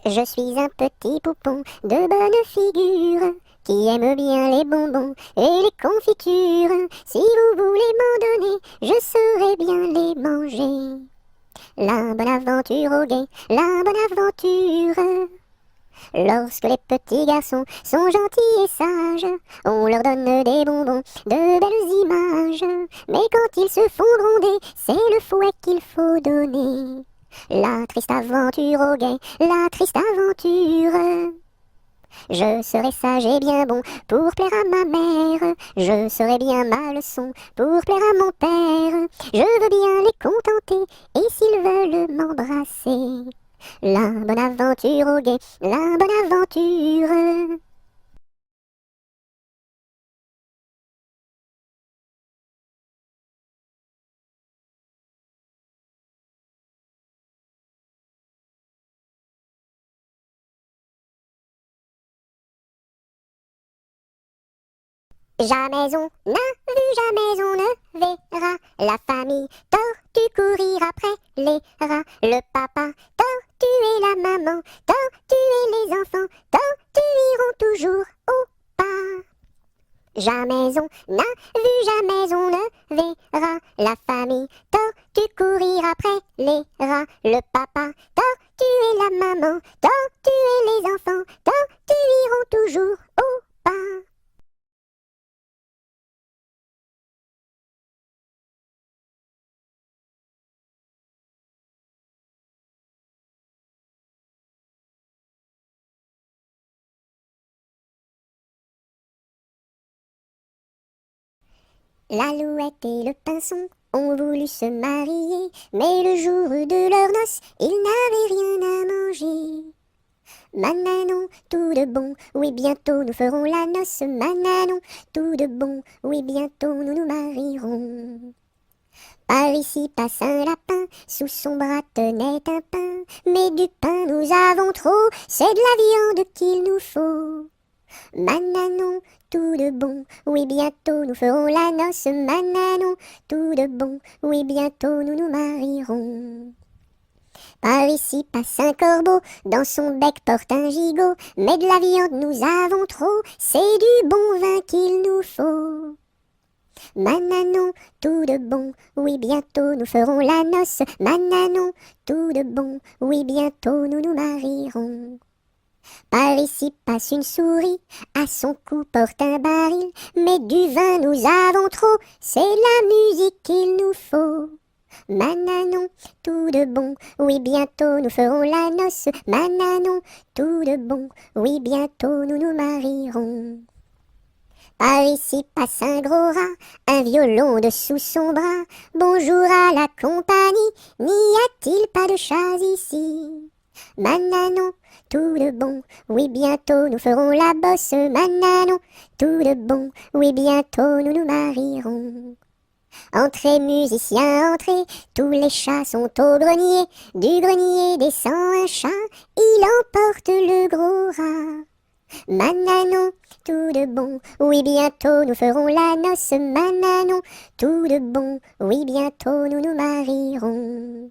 Je suis un petit poupon de bonne figure qui aime bien les bonbons et les confitures. Si vous voulez m'en donner, je saurai bien les manger. La bonne aventure au guet, la bonne aventure. Lorsque les petits garçons sont gentils et sages, on leur donne des bonbons, de belles images. Mais quand ils se font gronder, c'est le fouet qu'il faut donner. La triste aventure au guet, la triste aventure. Je serai sage et bien bon pour plaire à ma mère. Je serai bien ma leçon pour plaire à mon père. Je veux bien les contenter et s'ils veulent m'embrasser. La bonne aventure au guet, la bonne aventure. Jamais on n'a vu, jamais on ne verra la famille tortue courir après les rats. Le papa tortue et la maman tortue et les enfants tortues iront toujours au pas. Jamais on n'a vu, jamais on ne verra la famille tortue courir après les rats. Le papa tortue et la maman tortue et les enfants tortues iront toujours au pas. L'alouette et le pinson ont voulu se marier, mais le jour de leur noces, ils n'avaient rien à manger. Mananon, tout de bon, oui bientôt nous ferons la noce. Mananon, tout de bon, oui bientôt nous nous marierons. Par ici passe un lapin, sous son bras tenait un pain. Mais du pain nous avons trop, c'est de la viande qu'il nous faut. Mananon, tout de bon, oui bientôt nous ferons la noce. Mananon, tout de bon, oui bientôt nous nous marierons. Par ici passe un corbeau, dans son bec porte un gigot. Mais de la viande nous avons trop, c'est du bon vin qu'il nous faut. Mananon, tout de bon, oui bientôt nous ferons la noce. Mananon, tout de bon, oui bientôt nous nous marierons. Par ici passe une souris, à son cou porte un baril, mais du vin nous avons trop, c'est la musique qu'il nous faut. Mananon, tout de bon, oui bientôt nous ferons la noce. Mananon, tout de bon, oui bientôt nous nous marierons. Par ici passe un gros rat, un violon dessous son bras. Bonjour à la compagnie, n'y a-t-il pas de chats ici? Mananon, tout de bon, oui bientôt nous ferons la bosse. Mananon, tout de bon, oui bientôt nous nous marierons. Entrez musiciens, entrez, tous les chats sont au grenier. Du grenier descend un chat, il emporte le gros rat. Mananon, tout de bon, oui bientôt nous ferons la noce. Mananon, tout de bon, oui bientôt nous nous marierons.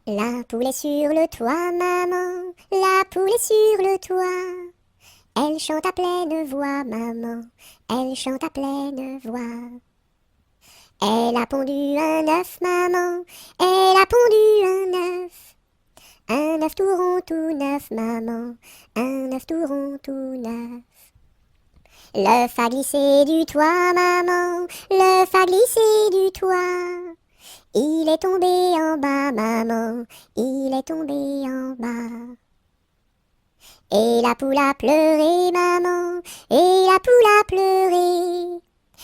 La poule est sur le toit, maman, la poule est sur le toit. Elle chante à pleine voix, maman, elle chante à pleine voix. Elle a pondu un œuf, maman, elle a pondu un œuf. Un œuf tout rond, tout neuf, maman, un œuf tout rond, tout neuf. L'œuf a glissé du toit, maman, l'œuf a glissé du toit. Il est tombé en bas, maman, il est tombé en bas. Et la poule a pleuré, maman, et la poule a pleuré.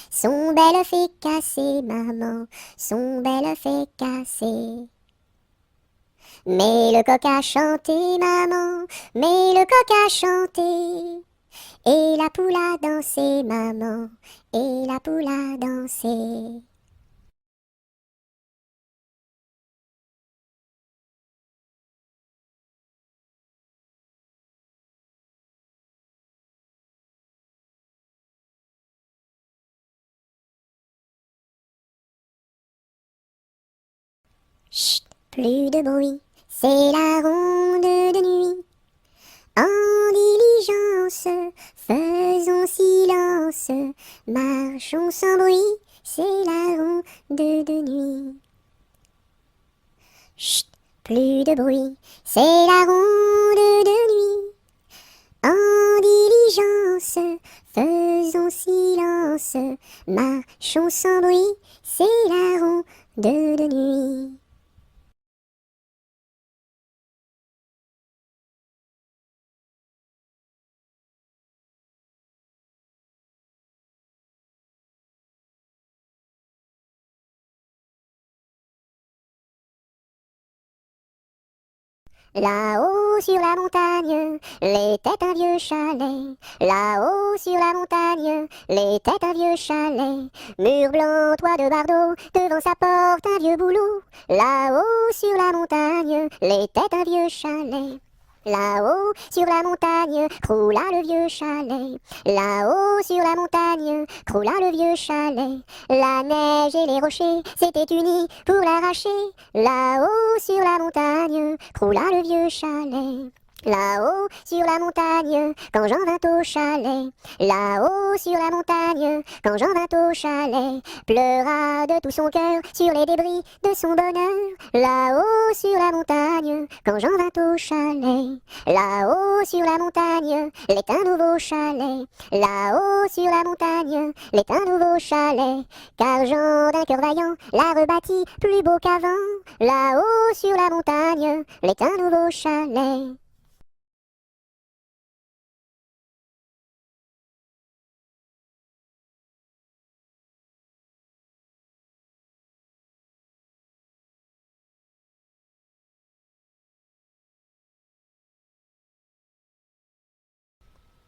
Son bel œuf est cassé, maman, son bel œuf est cassé. Mais le coq a chanté, maman, mais le coq a chanté. Et la poule a dansé, maman, et la poule a dansé. plus de bruit, c'est la ronde de nuit. En diligence, faisons silence, marchons sans bruit, c'est la ronde de nuit. Chut, plus de bruit, c'est la ronde de nuit. En diligence, faisons silence, marchons sans bruit, c'est la ronde de nuit. Là-haut sur la montagne, les têtes un vieux chalet. Là-haut sur la montagne, les têtes un vieux chalet. Mur blanc, toit de bardeau, devant sa porte un vieux boulot. Là-haut sur la montagne, les têtes un vieux chalet. Là-haut sur la montagne, croula le vieux chalet. Là-haut sur la montagne, croula le vieux chalet. La neige et les rochers s'étaient unis pour l'arracher. Là-haut sur la montagne, croula le vieux chalet. Là-haut sur la montagne, quand Jean vint au chalet. Là-haut sur la montagne, quand Jean vint au chalet, pleura de tout son cœur sur les débris de son bonheur. Là-haut sur la montagne, quand Jean vint au chalet. Là-haut sur la montagne, l'est un nouveau chalet. Là-haut sur la montagne, l'est un nouveau chalet. Car Jean d'un cœur vaillant l'a rebâti plus beau qu'avant. Là-haut sur la montagne, l'est un nouveau chalet.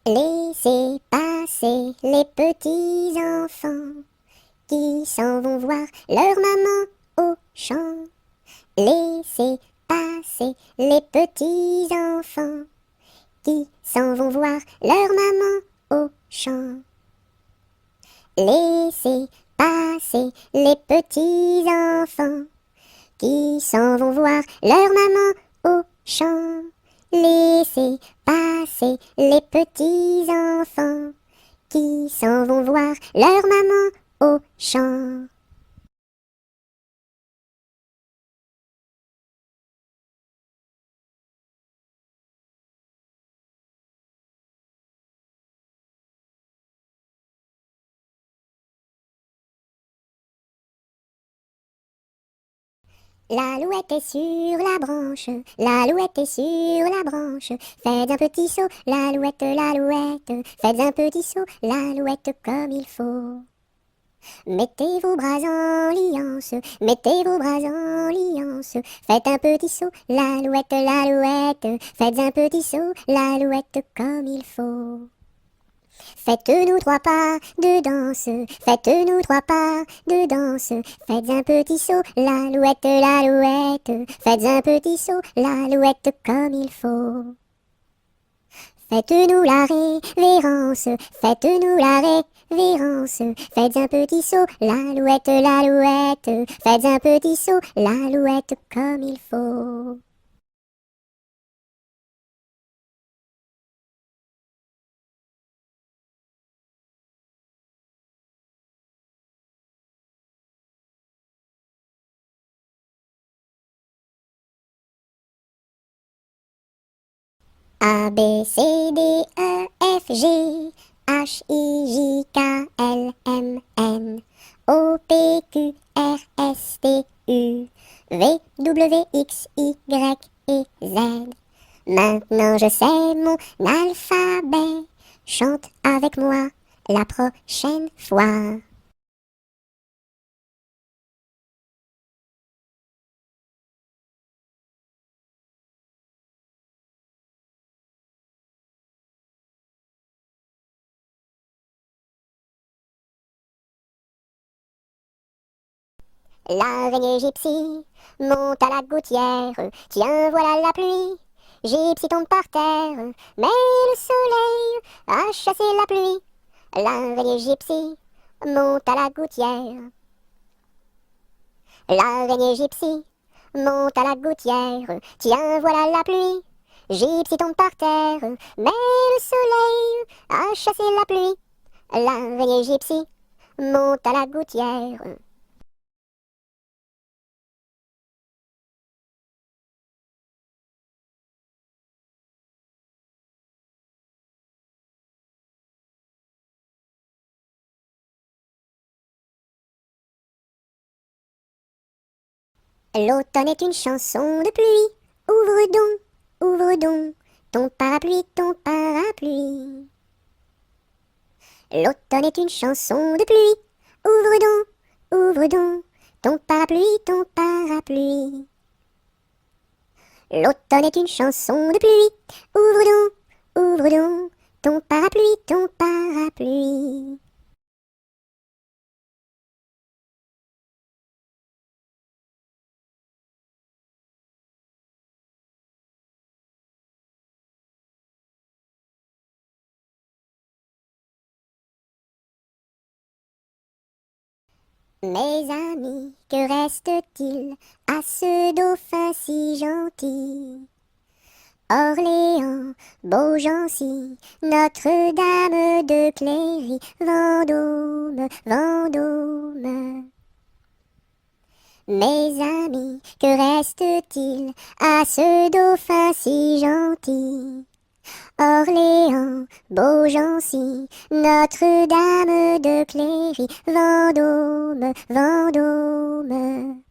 Laissez passer les petits enfants qui s'en vont voir leur maman au champ. Laissez passer les petits enfants qui s'en vont voir leur maman au champ. Laissez passer les petits enfants qui s'en vont voir leur maman au champ. Laissez passer les petits enfants qui s'en vont voir leur maman au champ. L'alouette est sur la branche, l'alouette est sur la branche. Faites un petit saut, l'alouette, l'alouette. Faites un petit saut, l'alouette comme il faut. Mettez vos bras en liance, mettez vos bras en liance. Faites un petit saut, l'alouette, l'alouette. Faites un petit saut, l'alouette comme il faut. Faites-nous trois pas de danse, faites-nous trois pas de danse. Faites un petit saut, l'alouette, l'alouette. Faites un petit saut, l'alouette comme il faut. Faites-nous la révérence, faites-nous la révérence. Faites un petit saut, l'alouette, l'alouette. Faites un petit saut, l'alouette comme il faut. A, B, C, D, E, F, G, H, I, J, K, L, M, N, O, P, Q, R, S, T, U, V, W, X, Y et Z. Maintenant je sais mon alphabet, chante avec moi la prochaine fois. L'araignée gypsy monte à la gouttière, tiens voilà la pluie. Gypsy tombe par terre, mais le soleil a chassé la pluie. L'araignée gypsy monte à la gouttière. L'araignée gypsy monte à la gouttière, tiens voilà la pluie. Gypsy tombe par terre, mais le soleil a chassé la pluie. L'araignée Gypsy monte à la gouttière. L'automne est une chanson de pluie. Ouvre donc ton parapluie. L'automne est une chanson de pluie. Ouvre donc ton parapluie. L'automne est une chanson de pluie. Ouvre donc ton parapluie. Mes amis, que reste-t-il à ce dauphin si gentil? Orléans, Beaugency, Notre-Dame de Cléry, Vendôme, Vendôme. Mes amis, que reste-t-il à ce dauphin si gentil? Orléans, Beaugency, Notre-Dame de Cléry, Vendôme, Vendôme.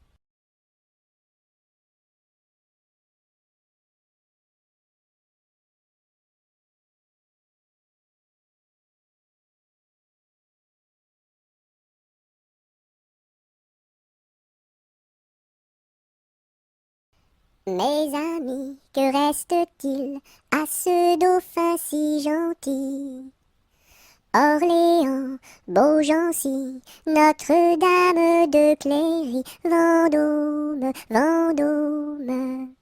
Mes amis, que reste-t-il à ce dauphin si gentil? Orléans, Beaugency, Notre-Dame de Cléry, Vendôme, Vendôme.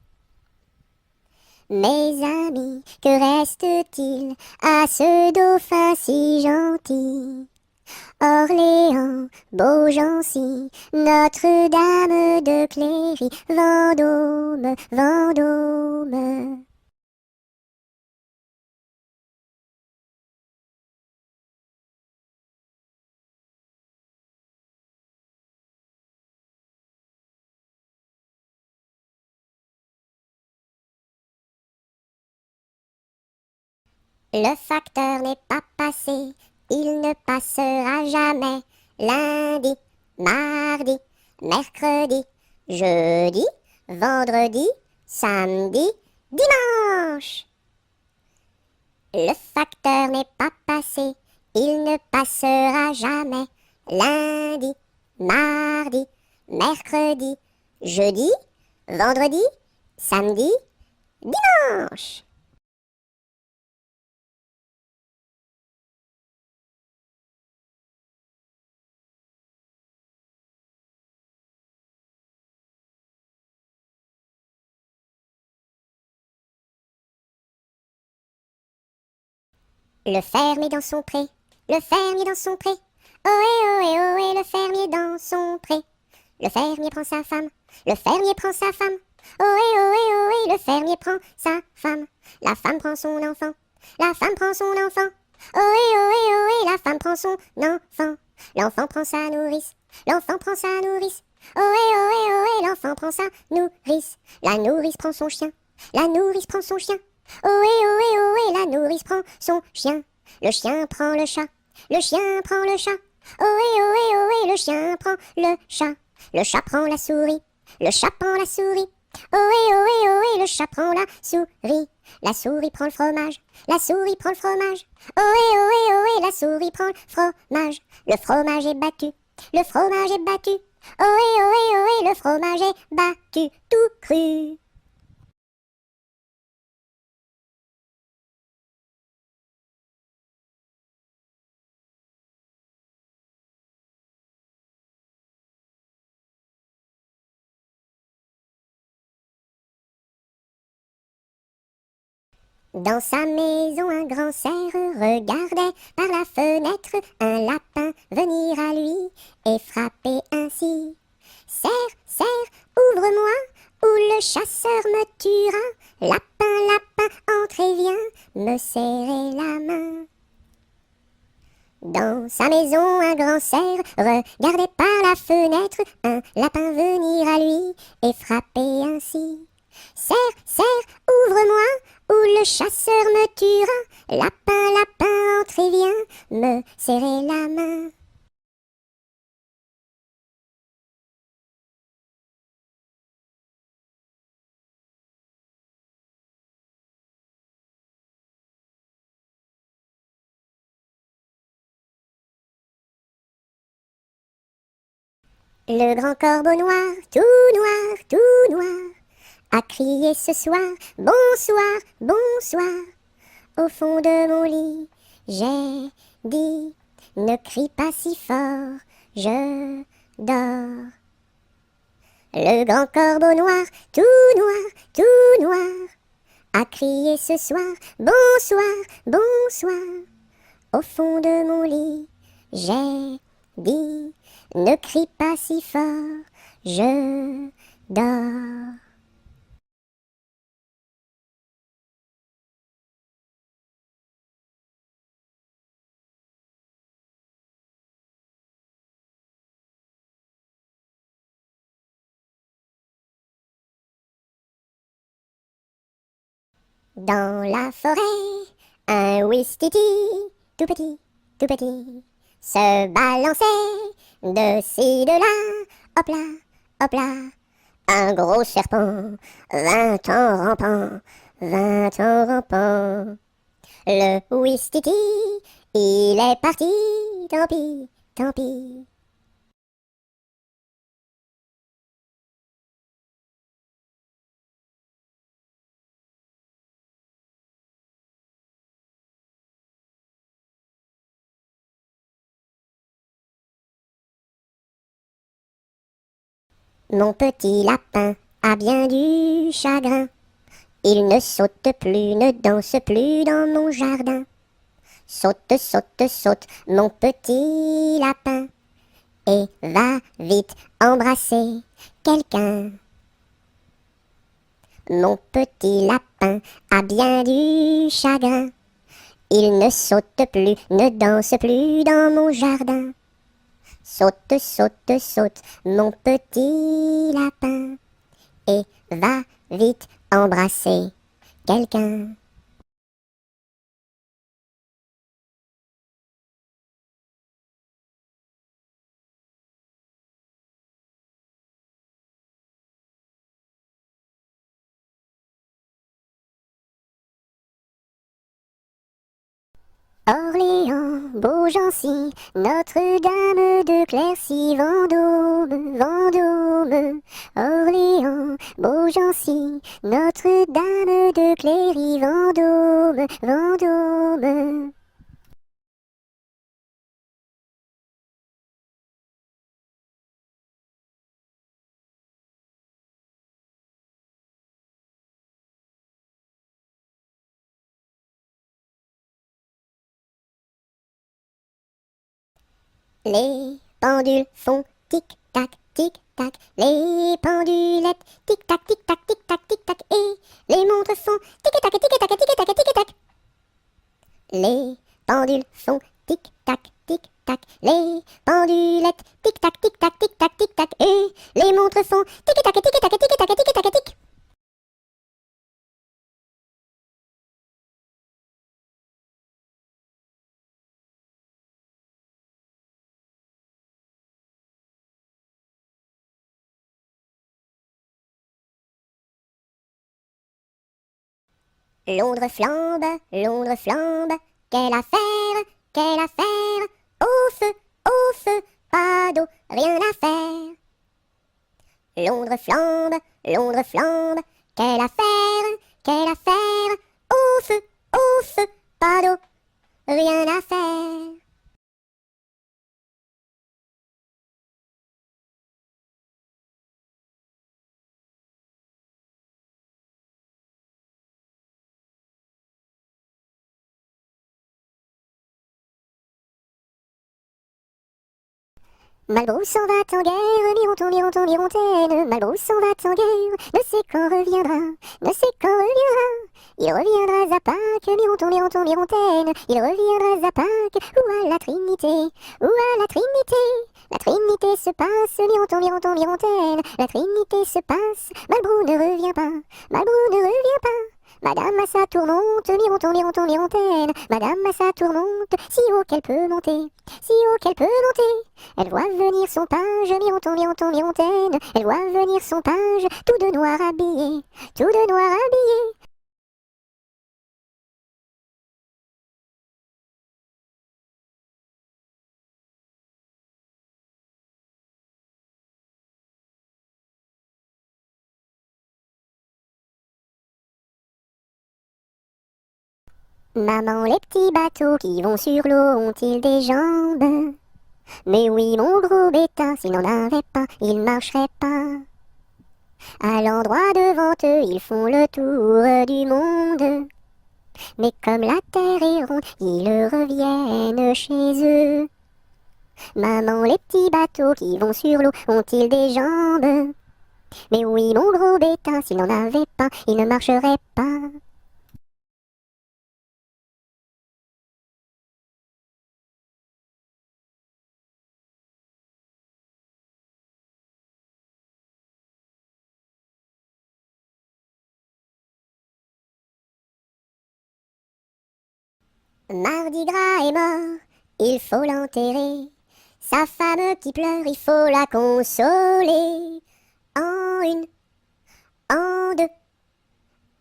Mes amis, que reste-t-il à ce dauphin si gentil? Orléans, Beaugency, Notre-Dame de Cléry, Vendôme, Vendôme. Le facteur n'est pas passé, il ne passera jamais. Lundi, mardi, mercredi, jeudi, vendredi, samedi, dimanche. Le facteur n'est pas passé, il ne passera jamais. Lundi, mardi, mercredi, jeudi, vendredi, samedi, dimanche. Le fermier dans son pré, le fermier dans son pré. Ohé, ohé, ohé, le fermier dans son pré. Le fermier prend sa femme, le fermier prend sa femme. Ohé, ohé, ohé, le fermier prend sa femme. La femme prend son enfant, la femme prend son enfant. Ohé, ohé, ohé, la femme prend son enfant. L'enfant prend sa nourrice, l'enfant prend sa nourrice. Ohé, ohé, ohé, l'enfant prend sa nourrice. La nourrice prend son chien, la nourrice prend son chien. Ohé, ohé, ohé, la nourrice prend son chien. Le chien prend le chat, le chien prend le chat. Ohé, ohé, ohé, le chien prend le chat. Le chat prend la souris, le chat prend la souris. Ohé, ohé, ohé, le chat prend la souris. La souris prend le fromage, la souris prend le fromage. Ohé, ohé, ohé, la souris prend le fromage. Le fromage est battu, le fromage est battu. Ohé, ohé, ohé, le fromage est battu, tout cru. Dans sa maison, un grand cerf regardait par la fenêtre un lapin venir à lui et frapper ainsi. Cerf, cerf, ouvre-moi, où le chasseur me tuera. Lapin, lapin, entrez, viens me serrer la main. Dans sa maison, un grand cerf regardait par la fenêtre un lapin venir à lui et frapper ainsi. Cerf, cerf, ouvre-moi, ou le chasseur me tuera. Lapin, lapin, entrez, viens me serrer la main. Le grand corbeau noir, tout noir, a crié ce soir, bonsoir, bonsoir. Au fond de mon lit, j'ai dit, ne crie pas si fort, je dors. Le grand corbeau noir, tout noir, a crié ce soir, bonsoir, bonsoir. Au fond de mon lit, j'ai dit, ne crie pas si fort, je dors. Dans la forêt, un ouistiti, tout petit, se balançait de ci, de là, hop là, un gros serpent vint en rampant, vint en rampant. Le ouistiti, il est parti, tant pis, tant pis. Mon petit lapin a bien du chagrin. Il ne saute plus, ne danse plus dans mon jardin. Saute, saute, saute, mon petit lapin, et va vite embrasser quelqu'un. Mon petit lapin a bien du chagrin. Il ne saute plus, ne danse plus dans mon jardin. Saute, saute, saute, mon petit lapin, et va vite embrasser quelqu'un. Orléans, Beaugency, Notre-Dame de Clercy, Vendôme, Vendôme. Orléans, Beaugency, Notre-Dame de Cléry, Vendôme, Vendôme. Les pendules font tic-tac, tic-tac, les pendulettes tic-tac, tic-tac, tic-tac, tic-tac, et les montres font tic-tac, tic-tac, tic-tac, tic-tac. Les pendules font tic-tac, tic-tac, les pendulettes tic-tac, tic-tac, tic-tac, tic-tac, et les montres font tic-tac, tic-tac, tic-tac, tic-tac, tic. Londres flambe, quelle affaire, au feu, pas d'eau, rien à faire. Londres flambe, quelle affaire, au feu, pas d'eau, rien à faire. Malbrou s'en va en guerre, Mironton, Mironton, Mirontaine. Malbrou s'en va en guerre, ne sait quand reviendra, ne sait quand reviendra. Il reviendra à Pâques, Mironton, Mironton, Mirontaine. Il reviendra à Pâques, ou à la Trinité, ou à la Trinité. La Trinité se passe, Mironton, Mironton, Mirontaine. La Trinité se passe, Malbrou ne revient pas, Malbrou ne revient pas. Madame à sa tourmente, Mironton, Mironton, Mirontaine. Madame à sa tourmente, si haut qu'elle peut monter, si haut qu'elle peut monter. Elle voit venir son page, Mironton, Mironton, Mirontaine. Elle voit venir son page, tout de noir habillé, tout de noir habillé. Maman, les petits bateaux qui vont sur l'eau ont-ils des jambes? Mais oui, mon gros bêta, s'il n'en avait pas, il marcherait pas. À l'endroit devant eux, ils font le tour du monde. Mais comme la terre est ronde, ils reviennent chez eux. Maman, les petits bateaux qui vont sur l'eau ont-ils des jambes? Mais oui, mon gros bêta, s'il n'en avait pas, il ne marcherait pas. Mardi Gras est mort, il faut l'enterrer. Sa femme qui pleure, il faut la consoler. En une, en deux,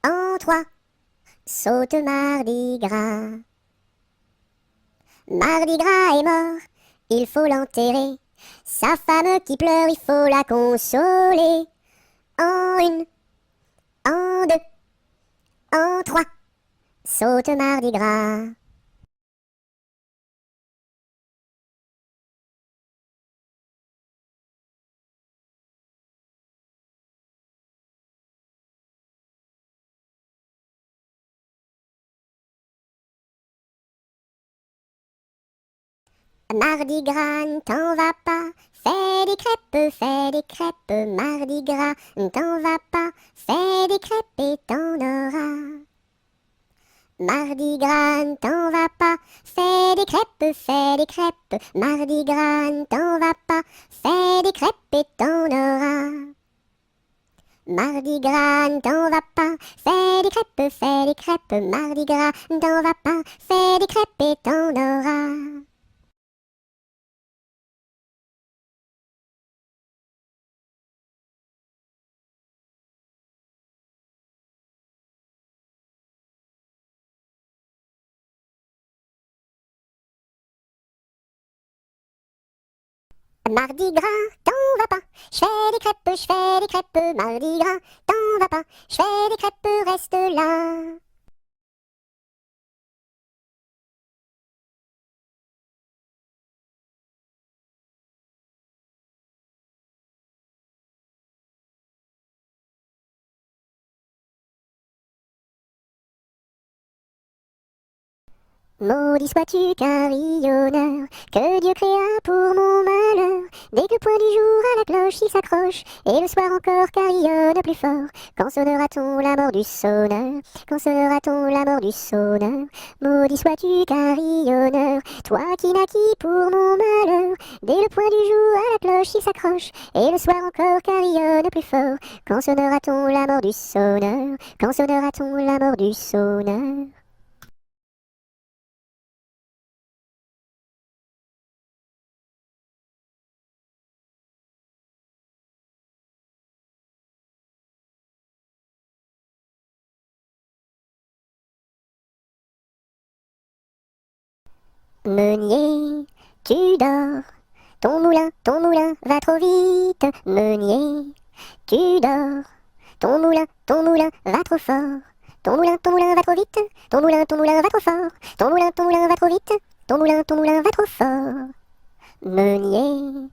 en trois, saute Mardi Gras. Mardi Gras est mort, il faut l'enterrer. Sa femme qui pleure, il faut la consoler. En une, en deux, en trois, saute Mardi Gras. Mardi Gras, ne t'en va pas, fais des crêpes, Mardi Gras, ne t'en va pas, fais des crêpes et t'en auras. Mardi Gras, ne t'en va pas, fais des crêpes, Mardi Gras, ne t'en va pas, fais des crêpes et t'en auras. Mardi Gras, ne t'en va pas, fais des crêpes, Mardi Gras, ne t'en va pas, fais des crêpes et t'en auras. Mardi Gras, t'en vas pas, je fais des crêpes, Mardi Gras, t'en vas pas, je fais des crêpes, reste là. Maudit sois-tu carillonneur, que Dieu créa pour mon malheur. Dès que le point du jour à la cloche il s'accroche, et le soir encore carillonne plus fort. Quand sonnera-t-on la mort du sonneur? Quand sonnera-t-on la mort du sonneur? Maudit sois-tu carillonneur, toi qui naquis pour mon malheur. Dès le point du jour à la cloche il s'accroche, et le soir encore carillonne plus fort. Quand sonnera-t-on la mort du sonneur? Quand sonnera-t-on la mort du sonneur? Meunier, tu dors, ton moulin va trop vite. Meunier, tu dors, ton moulin va trop fort. Ton moulin va trop vite. Ton moulin va trop fort. Ton moulin va trop vite. Ton moulin va trop fort. Meunier,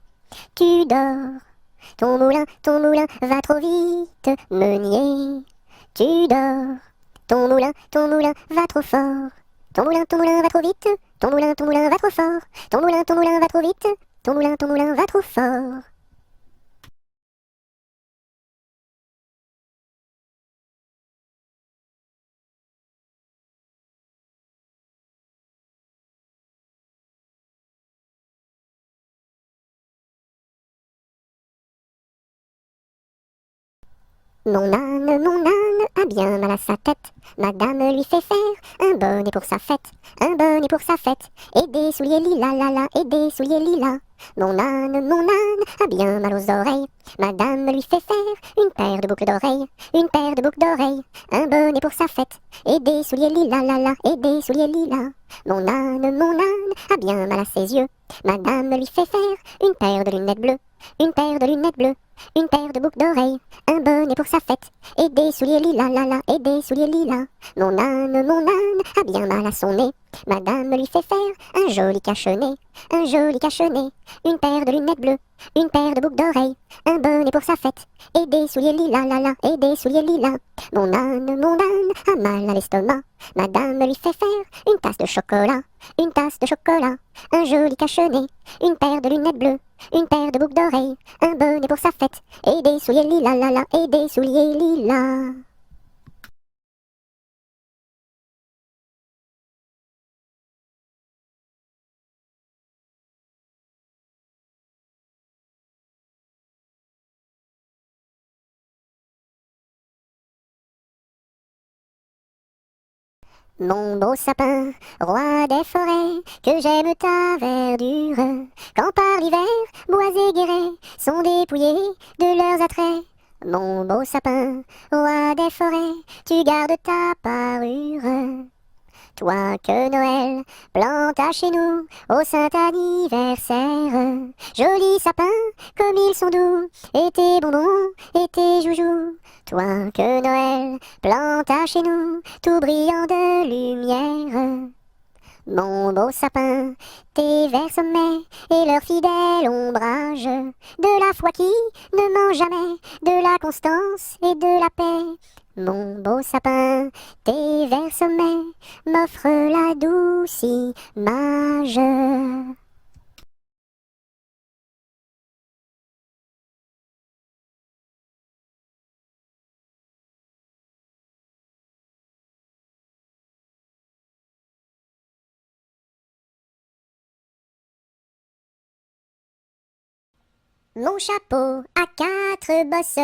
tu dors, ton moulin va trop vite. Meunier, tu dors, ton moulin va trop fort. Ton moulin va trop vite. Ton moulin va trop fort. Ton moulin va trop vite. ton moulin va trop fort. Mon âne a bien mal à sa tête. Madame lui fait faire un bonnet pour sa fête, un bonnet pour sa fête, et des souliers lilas, la la, et des souliers lilas. Mon âne a bien mal aux oreilles. Madame lui fait faire une paire de boucles d'oreilles, une paire de boucles d'oreilles, un bonnet pour sa fête, et des souliers lilas, la la, et des souliers lilas. Mon âne a bien mal à ses yeux. Madame lui fait faire une paire de lunettes bleues, une paire de lunettes bleues, une paire de boucles d'oreilles, un bonnet pour sa fête, et des souliers lilas, la la, et des souliers lilas. Mon âne a bien mal à son nez. Madame lui fait faire un joli cache-nez, un joli cache-nez, une paire de lunettes bleues, une paire de boucles d'oreilles, un bonnet pour sa fête, et des souliers lilas, la la, et des souliers lilas. Mon âne a mal à l'estomac. Madame lui fait faire une tasse de chocolat, une tasse de chocolat, un joli cache-nez, une paire de lunettes bleues, une paire de boucles d'oreilles, un bonnet pour sa fête, et des souliers lilas, la la, et des souliers lilas. Mon beau sapin, roi des forêts, que j'aime ta verdure, quand par l'hiver, bois et guérets sont dépouillés de leurs attraits. Mon beau sapin, roi des forêts, tu gardes ta parure. Toi que Noël planta chez nous au saint anniversaire. Joli sapin, comme ils sont doux, et tes bonbons, et tes joujoux. Toi que Noël planta chez nous, tout brillant de lumière. Mon beau sapin, tes verts sommets et leur fidèle ombrage, de la foi qui ne ment jamais, de la constance et de la paix. Mon beau sapin, tes verts sommets m'offrent la douce image. Mon chapeau a quatre bosses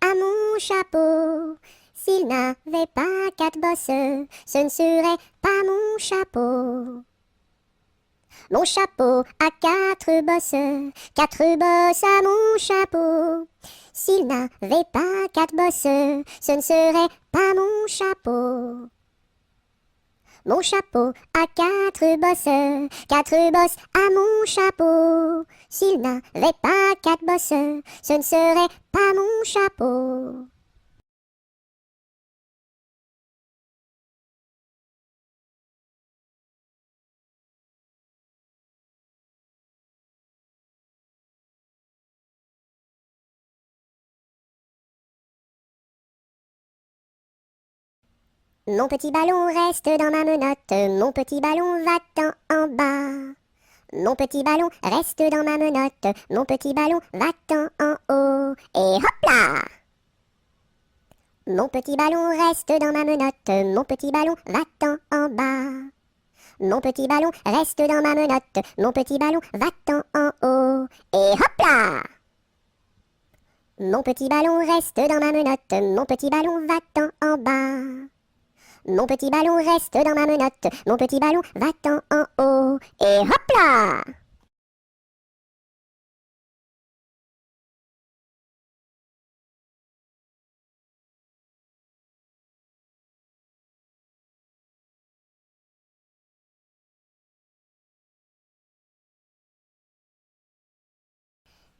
à mon chapeau. S'il n'avait pas quatre bosses, ce ne serait pas mon chapeau. Mon chapeau a quatre bosses à mon chapeau. S'il n'avait pas quatre bosses, ce ne serait pas mon chapeau. Mon chapeau a quatre bosses à mon chapeau. S'il n'avait pas quatre bosses, ce ne serait pas mon chapeau. Mon petit ballon reste dans ma menotte, mon petit ballon va-t'en en bas. Mon petit ballon reste dans ma menotte, mon petit ballon va-t'en en haut. Et hop là! Mon petit ballon reste dans ma menotte, mon petit ballon va-t'en en bas. Mon petit ballon reste dans ma menotte, mon petit ballon va-t'en en haut. Et hop là! Mon petit ballon reste dans ma menotte, mon petit ballon va-t'en en bas. Mon petit ballon reste dans ma menotte, mon petit ballon va-t'en en haut. Et hop là!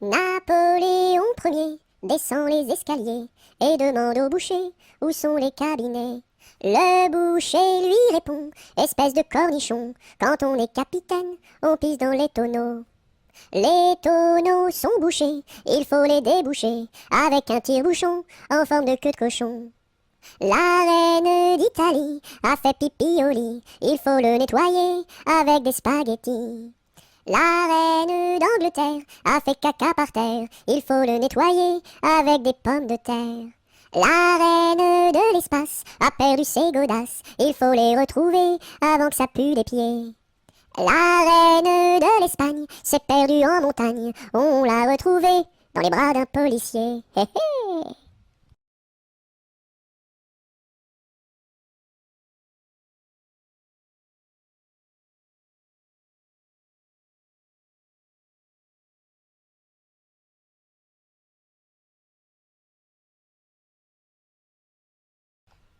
Napoléon Ier descend les escaliers et demande au boucher où sont les cabinets. Le boucher lui répond, espèce de cornichon, quand on est capitaine, on pisse dans les tonneaux. Les tonneaux sont bouchés, il faut les déboucher avec un tire-bouchon en forme de queue de cochon. La reine d'Italie a fait pipi au lit, il faut le nettoyer avec des spaghettis. La reine d'Angleterre a fait caca par terre, il faut le nettoyer avec des pommes de terre. La reine de l'espace a perdu ses godasses, il faut les retrouver avant que ça pue des pieds. La reine de l'Espagne s'est perdue en montagne, on l'a retrouvée dans les bras d'un policier. Hé hé.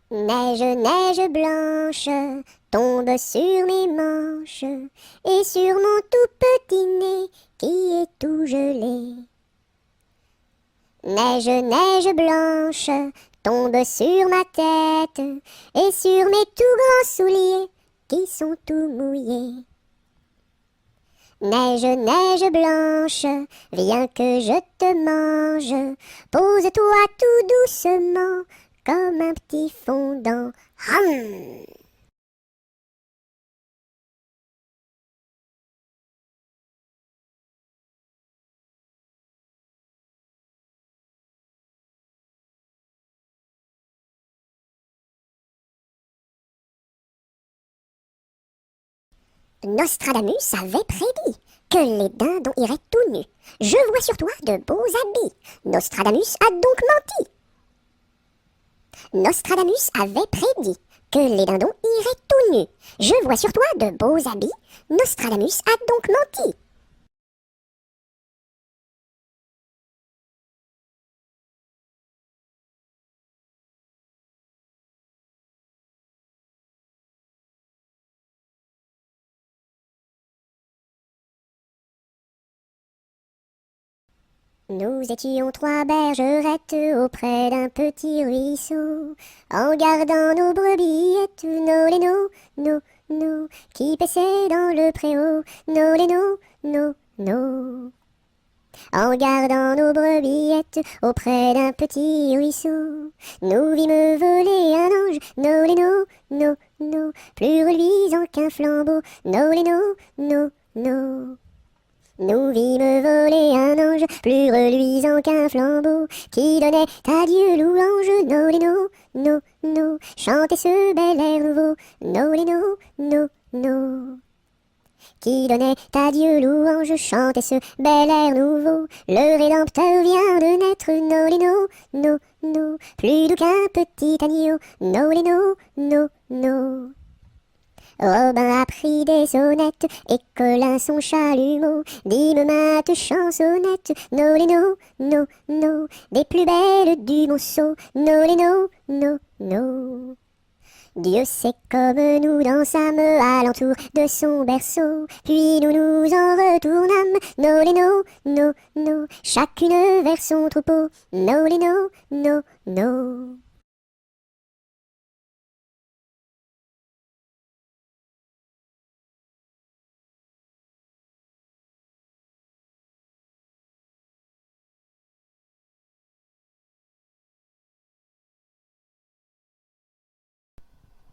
Neige, neige blanche, tombe sur mes manches et sur mon tout petit nez qui est tout gelé. Neige, neige blanche, tombe sur ma tête et sur mes tout grands souliers qui sont tout mouillés. Neige, neige blanche, viens que je te mange, pose-toi tout doucement comme un petit fondant. Hum. Nostradamus avait prédit que les dindons iraient tout nus. Je vois sur toi de beaux habits. Nostradamus a donc menti. Nostradamus avait prédit que les dindons iraient tout nus. Je vois sur toi de beaux habits. Nostradamus a donc menti. Nous étions trois bergerettes auprès d'un petit ruisseau, en gardant nos brebillettes, nos lénos, nos, qui paissaient dans le préau, nos lénos, nos. En gardant nos brebillettes auprès d'un petit ruisseau, nous vîmes voler un ange, nos lénos, nos, plus reluisant qu'un flambeau, nos lénos, nos. Nous vîmes voler un ange plus reluisant qu'un flambeau qui donnait à Dieu louange. No, chantez ce bel air nouveau. No, qui donnait à Dieu louange, chantez ce bel air nouveau. Le Rédempteur vient de naître. No, plus doux qu'un petit agneau. No. Robin a pris des sonnettes et Colin son chalumeau. Dîme mainte chansonnette, no, des plus belles du Monceau. No. Dieu sait comme nous dansâmes alentour de son berceau, puis nous nous en retournâmes, no, chacune vers son troupeau, no.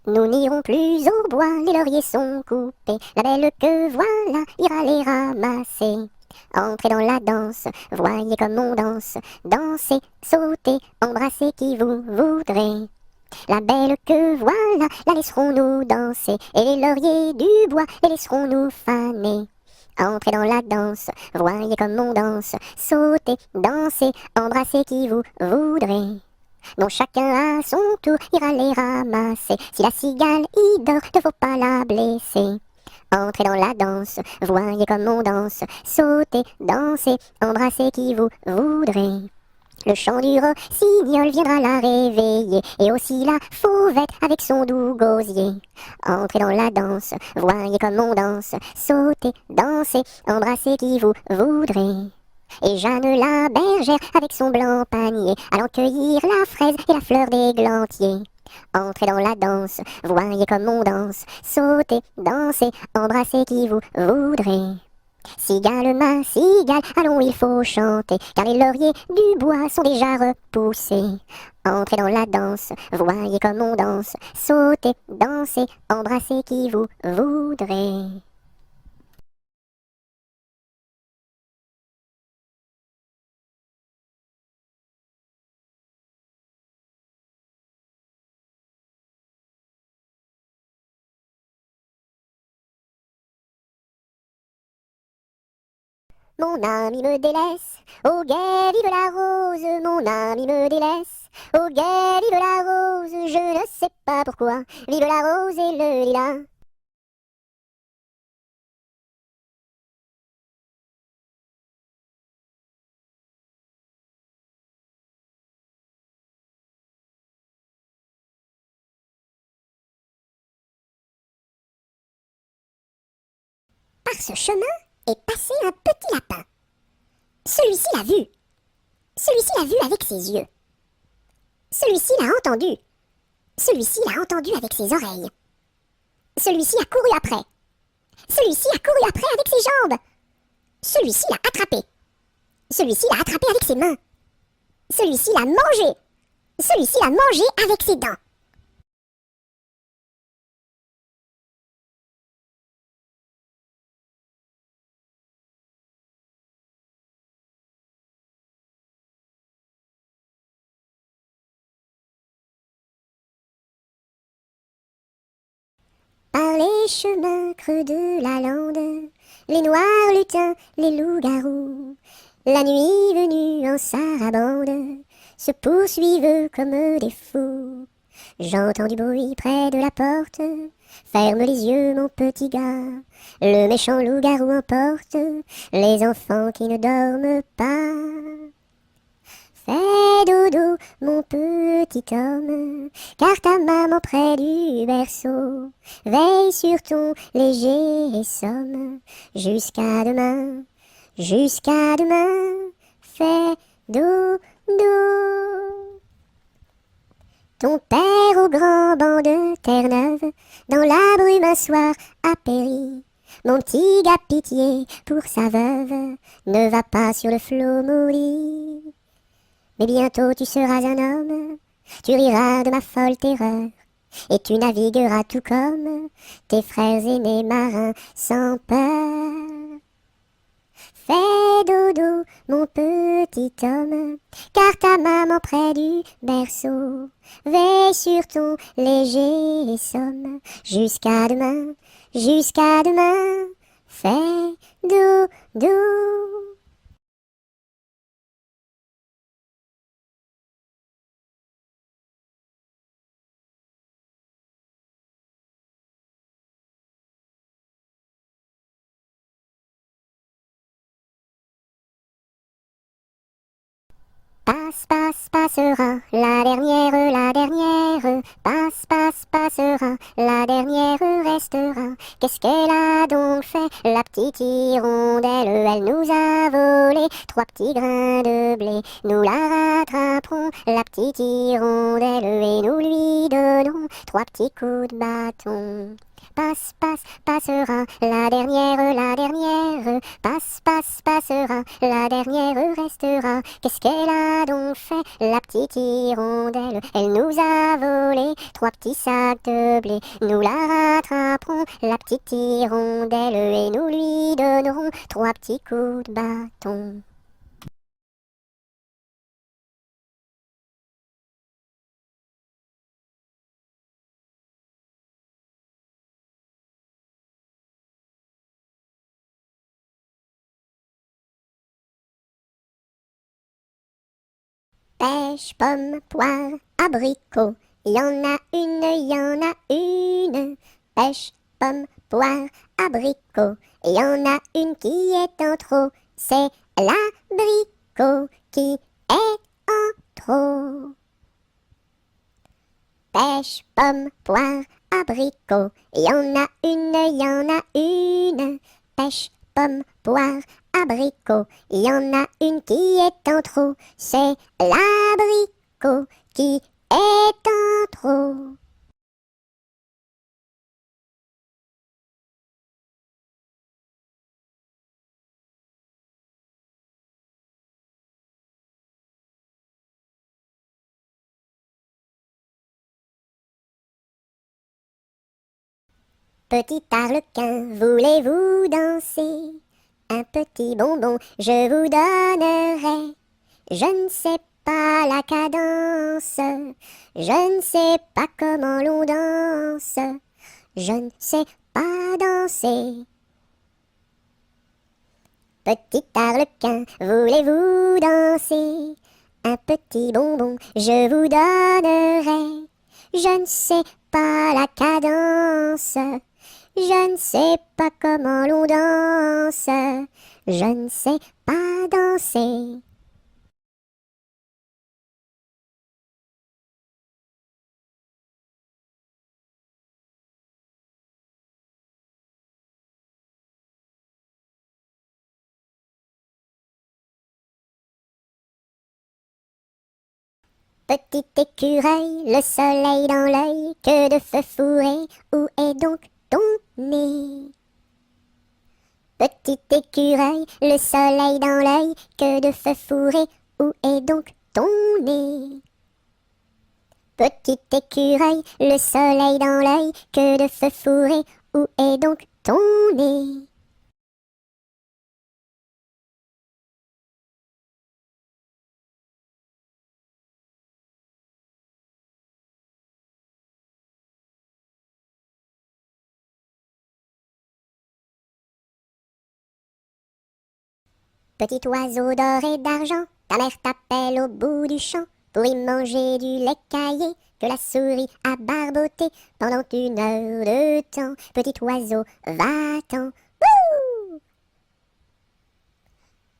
Nous n'irons plus au bois, les lauriers sont coupés, la belle que voilà ira les ramasser. Entrez dans la danse, voyez comme on danse, dansez, sautez, embrassez qui vous voudrez. La belle que voilà, la laisserons-nous danser, et les lauriers du bois, les laisserons-nous faner. Entrez dans la danse, voyez comme on danse, sautez, dansez, embrassez qui vous voudrez. Donc chacun à son tour ira les ramasser. Si la cigale y dort, ne faut pas la blesser. Entrez dans la danse, voyez comme on danse, sautez, dansez, embrassez qui vous voudrez. Le chant du rossignol viendra la réveiller, et aussi la fauvette avec son doux gosier. Entrez dans la danse, voyez comme on danse, sautez, dansez, embrassez qui vous voudrez. Et Jeanne la bergère avec son blanc panier, allant cueillir la fraise et la fleur d'églantier. Entrez dans la danse, voyez comme on danse, sautez, dansez, embrassez qui vous voudrez. Cigale, ma cigale, allons il faut chanter, car les lauriers du bois sont déjà repoussés. Entrez dans la danse, voyez comme on danse, sautez, dansez, embrassez qui vous voudrez. Mon ami me délaisse, au guet vive la rose, mon ami me délaisse, au guet vive la rose, je ne sais pas pourquoi, vive la rose et le lilas. Par ce chemin est passé un petit lapin. Celui-ci l'a vu. Celui-ci l'a vu avec ses yeux. Celui-ci l'a entendu. Celui-ci l'a entendu avec ses oreilles. Celui-ci a couru après. Celui-ci a couru après avec ses jambes. Celui-ci l'a attrapé. Celui-ci l'a attrapé avec ses mains. Celui-ci l'a mangé. Celui-ci l'a mangé avec ses dents. Par les chemins creux de la lande, les noirs lutins, les loups-garous, la nuit venue en sarabande, se poursuivent comme des fous. J'entends du bruit près de la porte, ferme les yeux mon petit gars, le méchant loup-garou emporte les enfants qui ne dorment pas. Fais dodo, mon petit homme, car ta maman près du berceau veille sur ton léger somme. Jusqu'à demain, jusqu'à demain, fais dodo. Ton père au grand banc de Terre-Neuve, dans la brume un soir a péri. Mon petit gars pitié pour sa veuve, ne va pas sur le flot maudit. Mais bientôt tu seras un homme, tu riras de ma folle terreur, et tu navigueras tout comme tes frères aînés marins sans peur. Fais dodo, mon petit homme, car ta maman près du berceau veille sur ton léger somme. Jusqu'à demain, fais dodo. Passe, passe, passera, la dernière, passe, passe, passera, la dernière restera. Qu'est-ce qu'elle a donc fait, la petite hirondelle? Elle nous a volé 3 petits grains de blé. Nous la rattraperons, la petite hirondelle, et nous lui donnerons 3 petits coups de bâton. Passe, passe, passera, la dernière, passe, passe, passera, la dernière restera. Qu'est-ce qu'elle a donc fait, la petite hirondelle? Elle nous a volé 3 petits sacs de blé. Nous la rattraperons, la petite hirondelle, et nous lui donnerons 3 petits coups de bâton. Pêche, pomme, poire, abricot, y en a une, y en a une. Pêche, pomme, poire, abricot, y en a une qui est en trop. C'est l'abricot qui est en trop. Pêche, pomme, poire, abricot, y en a une, y en a une. Pêche, pomme, poire, abricot, y en a une qui est en trop. C'est l'abricot qui est en trop. Petit arlequin, voulez-vous danser? Un petit bonbon, je vous donnerai. Je ne sais pas la cadence, je ne sais pas comment l'on danse, je ne sais pas danser. Petit arlequin, voulez-vous danser? Un petit bonbon, je vous donnerai. Je ne sais pas la cadence, je ne sais pas comment l'on danse, je ne sais pas danser. Petit écureuil, le soleil dans l'œil, que de feu fourré, où est donc ton nez? Petit écureuil, le soleil dans l'œil, que de feu fourré, où est donc ton nez? Petit écureuil, le soleil dans l'œil, que de feu fourré, où est donc ton nez? Petit oiseau d'or et d'argent, ta mère t'appelle au bout du champ pour y manger du lait caillé que la souris a barboté pendant 1 heure de temps. Petit oiseau, va-t'en. Wouh!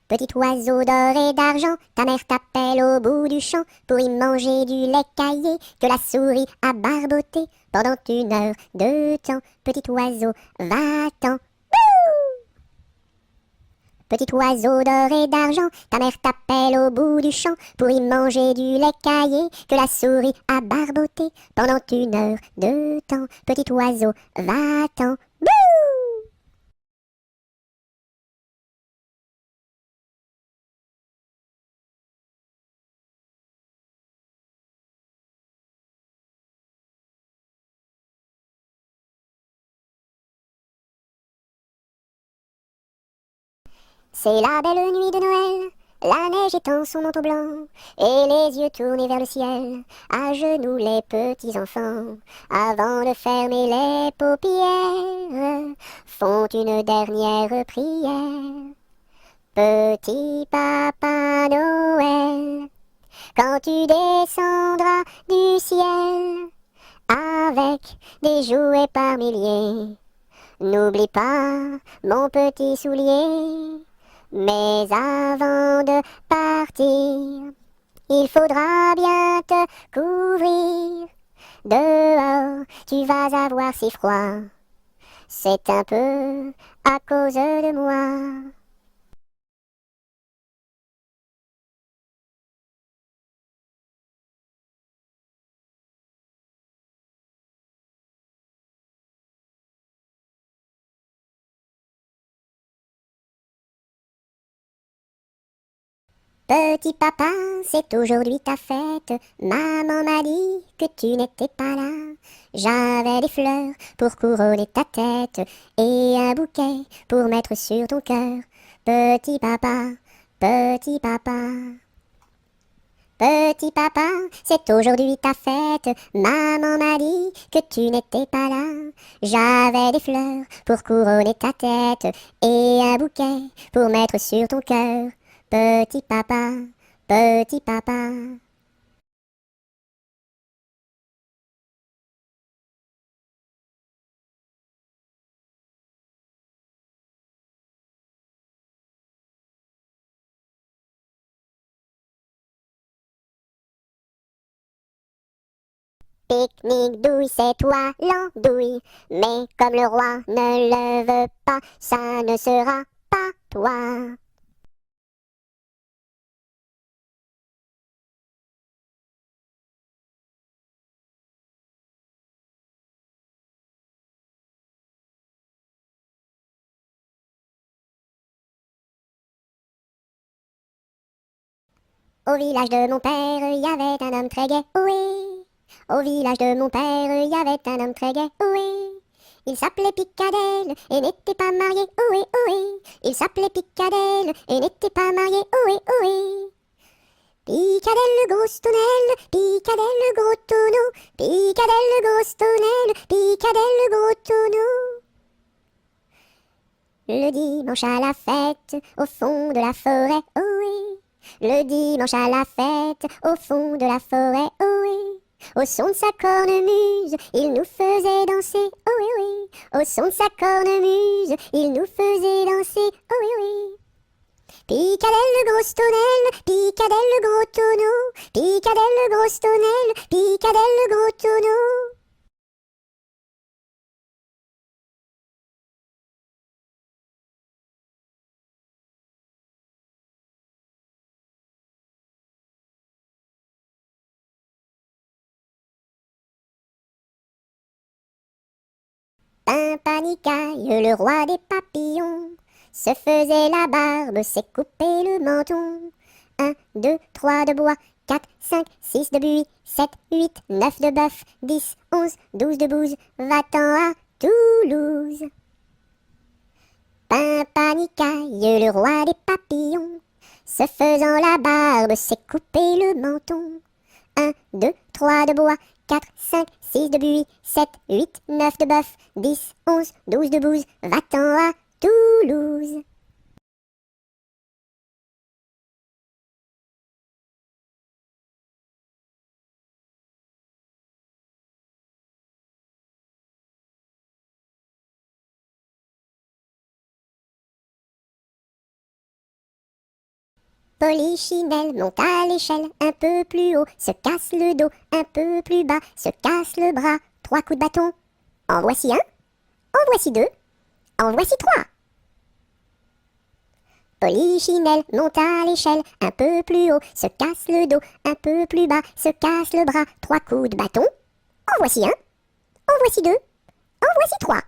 Petit oiseau d'or et d'argent, ta mère t'appelle au bout du champ pour y manger du lait caillé que la souris a barboté pendant 1 heure de temps. Petit oiseau, va-t'en. Petit oiseau d'or et d'argent, ta mère t'appelle au bout du champ pour y manger du lait caillé que la souris a barboté pendant 1 heure de temps. Petit oiseau, va-t'en. Bouh! C'est la belle nuit de Noël, la neige étend son manteau blanc, et les yeux tournés vers le ciel, à genoux les petits enfants, avant de fermer les paupières, font une dernière prière. Petit Papa Noël, quand tu descendras du ciel, avec des jouets par milliers, n'oublie pas mon petit soulier. Mais avant de partir, il faudra bien te couvrir. Dehors, tu vas avoir si froid. C'est un peu à cause de moi. Petit papa, c'est aujourd'hui ta fête. Maman m'a dit que tu n'étais pas là. J'avais des fleurs pour couronner ta tête et un bouquet pour mettre sur ton cœur. Petit papa, petit papa. Petit papa, c'est aujourd'hui ta fête. Maman m'a dit que tu n'étais pas là. J'avais des fleurs pour couronner ta tête et un bouquet pour mettre sur ton cœur. Petit papa, petit papa. Pique-nique douille, c'est toi l'andouille. Mais comme le roi ne le veut pas, ça ne sera pas toi. Au village de mon père, il y avait un homme très gai, oui. Au village de mon père, il y avait un homme très gai, oui. Il s'appelait Picadelle et n'était pas marié, oui, oui. Il s'appelait Picadelle et n'était pas marié, oui, oui. Picadelle le gros tonnelle, Picadelle le gros tonneau, Picadelle le gros tonnelle, Picadelle le gros tonneau. Le dimanche à la fête, au fond de la forêt, oh oui. Le dimanche à la fête, au fond de la forêt, oh oui. Au son de sa cornemuse, il nous faisait danser, oh oui, oui. Au son de sa cornemuse, il nous faisait danser, oh oui, oui. Picadelle le gros tonnelle, Picadelle le gros tonneau, Picadelle le gros tonnelle, Picadelle le gros tonneau. Pimpanicaille, le roi des papillons, se faisait la barbe, s'est coupé le menton. 1, 2, 3 de bois, 4, 5, 6 de buis, 7, 8, 9 de bœuf, 10, 11, 12 de bouse, va-t'en à Toulouse. Pimpanicaille, le roi des papillons, se faisant la barbe, s'est coupé le menton. 1, 2, 3 de bois, 4, 5, 6 de buis, 7, 8, 9 de bœuf, 10, 11, 12 de bouse, va-t'en à Toulouse. Polichinelle monte à l'échelle, un peu plus haut, se casse le dos, un peu plus bas, se casse le bras, 3 coups de bâton. En voici un, en voici deux, en voici trois. Polichinelle monte à l'échelle, un peu plus haut, se casse le dos, un peu plus bas, se casse le bras, 3 coups de bâton. En voici un, en voici deux, en voici trois.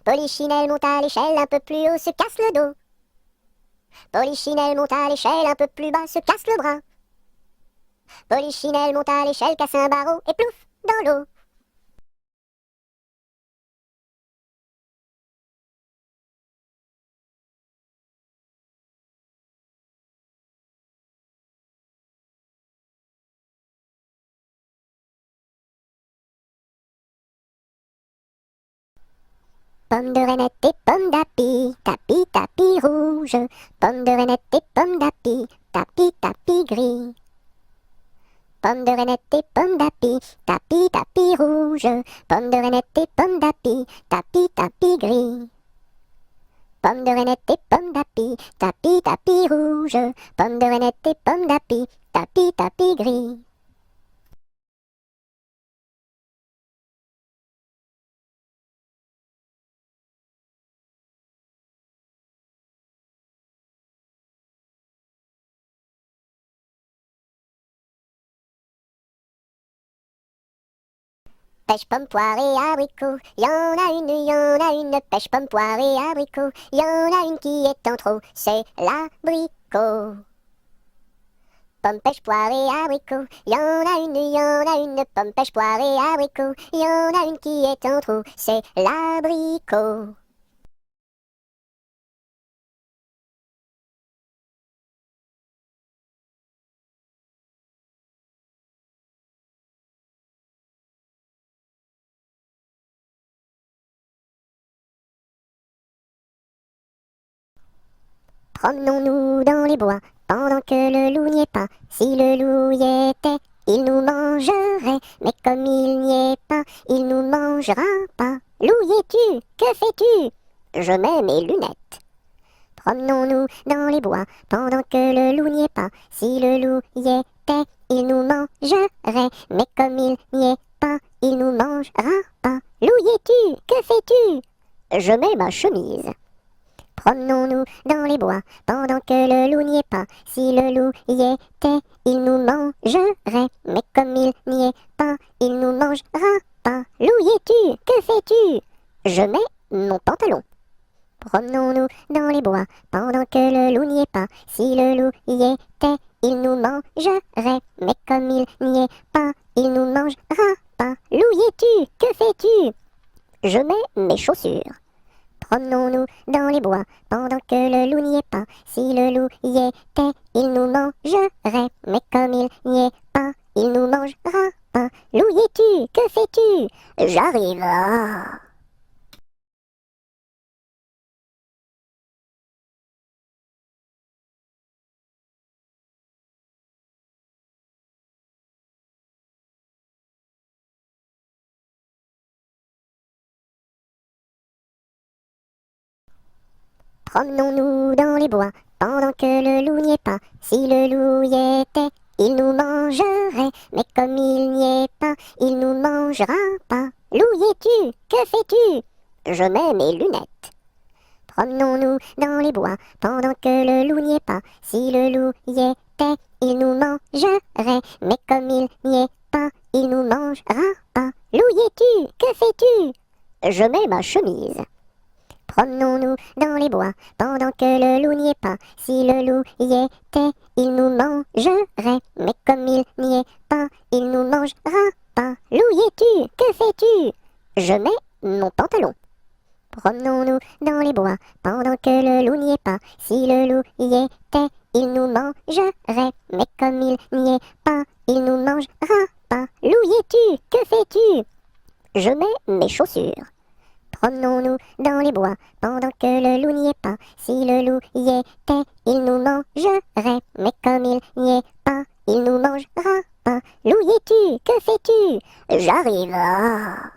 Polichinelle monte à l'échelle, un peu plus haut, se casse le dos. Polichinelle monte à l'échelle, un peu plus bas, se casse le bras. Polichinelle monte à l'échelle, casse un barreau et plouf, dans l'eau. Pomme de reinette et pomme d'api, tapis, tapis rouge. Pomme de reinette et pomme d'api, tapis, tapis gris. Pomme de reinette et pomme d'api, tapis, tapis rouge. Pomme de reinette et pomme d'api, tapis, tapis gris. Pomme de reinette et pomme d'api, tapis, tapis rouge. Pomme de reinette et pomme d'api, tapis, tapis gris. Pêche, pomme, poire et abricot, y en a une, y en a une. Pêche, pomme, poire et abricot, y en a une qui est en trop, c'est l'abricot. Pomme, pêche, poire et abricot, y en a une, y en a une. Pomme, pêche, poire et abricot, y en a une qui est en trop, c'est l'abricot. Promenons-nous dans les bois, pendant que le loup n'y est pas. Si le loup y était, il nous mangerait. Mais comme il n'y est pas, il nous mangera pas. Loup y es-tu? Que fais-tu? Je mets mes lunettes. Promenons-nous dans les bois, pendant que le loup n'y est pas. Si le loup y était, il nous mangerait. Mais comme il n'y est pas, il nous mangera pas. Loup y es-tu? Que fais-tu? Je mets ma chemise. Promenons-nous dans les bois, pendant que le loup n'y est pas. Si le loup y était, il nous mangerait. Mais comme il n'y est pas, il nous mangera pas. Loup y es-tu? Que fais-tu? Je mets mon pantalon. Promenons-nous dans les bois, pendant que le loup n'y est pas. Si le loup y était, il nous mangerait. Mais comme il n'y est pas, il nous mangera pas. Loup y es-tu? Que fais-tu? Je mets mes chaussures. Promenons-nous dans les bois pendant que le loup n'y est pas. Si le loup y était, il nous mangerait. Mais comme il n'y est pas, il nous mangera pas. Loup y es-tu? Que fais-tu? J'arrive. Ah. Promenons-nous dans les bois pendant que le loup n'y est pas. Si le loup y était, il nous mangerait. Mais comme il n'y est pas, il nous mangera pas. Loup y es-tu? Que fais-tu? Je mets mes lunettes. Promenons-nous dans les bois pendant que le loup n'y est pas. Si le loup y était, il nous mangerait. Mais comme il n'y est pas, il nous mangera pas. Loup y es-tu? Que fais-tu? Je mets ma chemise. Promenons-nous dans les bois pendant que le loup n'y est pas. Si le loup y était, il nous mangerait. Mais comme il n'y est pas, il nous mangera pas. Loup y es-tu? Que fais-tu? Je mets mon pantalon. Promenons-nous dans les bois pendant que le loup n'y est pas. Si le loup y était, il nous mangerait. Mais comme il n'y est pas, il nous mangera pas. Loup y es-tu? Que fais-tu? Je mets mes chaussures. Promenons-nous dans les bois pendant que le loup n'y est pas. Si le loup y était, il nous mangerait. Mais comme il n'y est pas, il nous mangera pas. Loup y es-tu? Que fais-tu? J'arrive. Ah.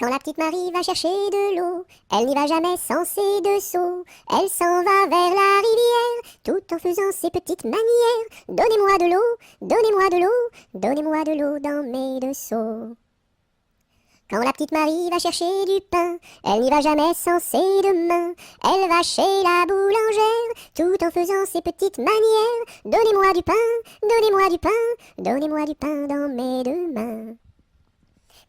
Quand la petite Marie va chercher de l'eau, elle n'y va jamais sans ses deux seaux. Elle s'en va vers la rivière, tout en faisant ses petites manières. Donnez-moi de l'eau, donnez-moi de l'eau, donnez-moi de l'eau dans mes deux seaux. Quand la petite Marie va chercher du pain, elle n'y va jamais sans ses deux mains. Elle va chez la boulangère, tout en faisant ses petites manières. Donnez-moi du pain, donnez-moi du pain, donnez-moi du pain dans mes deux mains.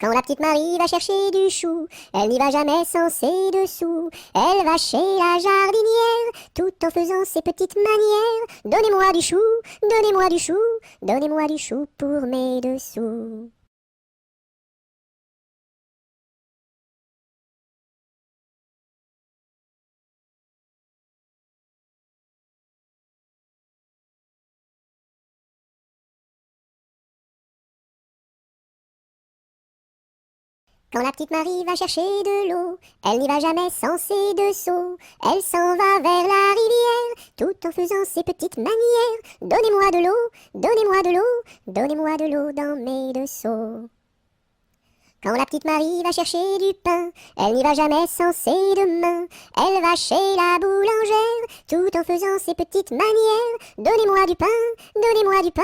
Quand la petite Marie va chercher du chou, elle n'y va jamais sans ses dessous. Elle va chez la jardinière, tout en faisant ses petites manières. Donnez-moi du chou, donnez-moi du chou, donnez-moi du chou pour mes dessous. Quand la petite Marie va chercher de l'eau, elle n'y va jamais sans ses deux seaux. Elle s'en va vers la rivière, tout en faisant ses petites manières. Donnez-moi de l'eau, donnez-moi de l'eau, donnez-moi de l'eau dans mes deux seaux. Quand la petite Marie va chercher du pain, elle n'y va jamais sans ses deux mains. Elle va chez la boulangère, tout en faisant ses petites manières. Donnez-moi du pain, donnez-moi du pain,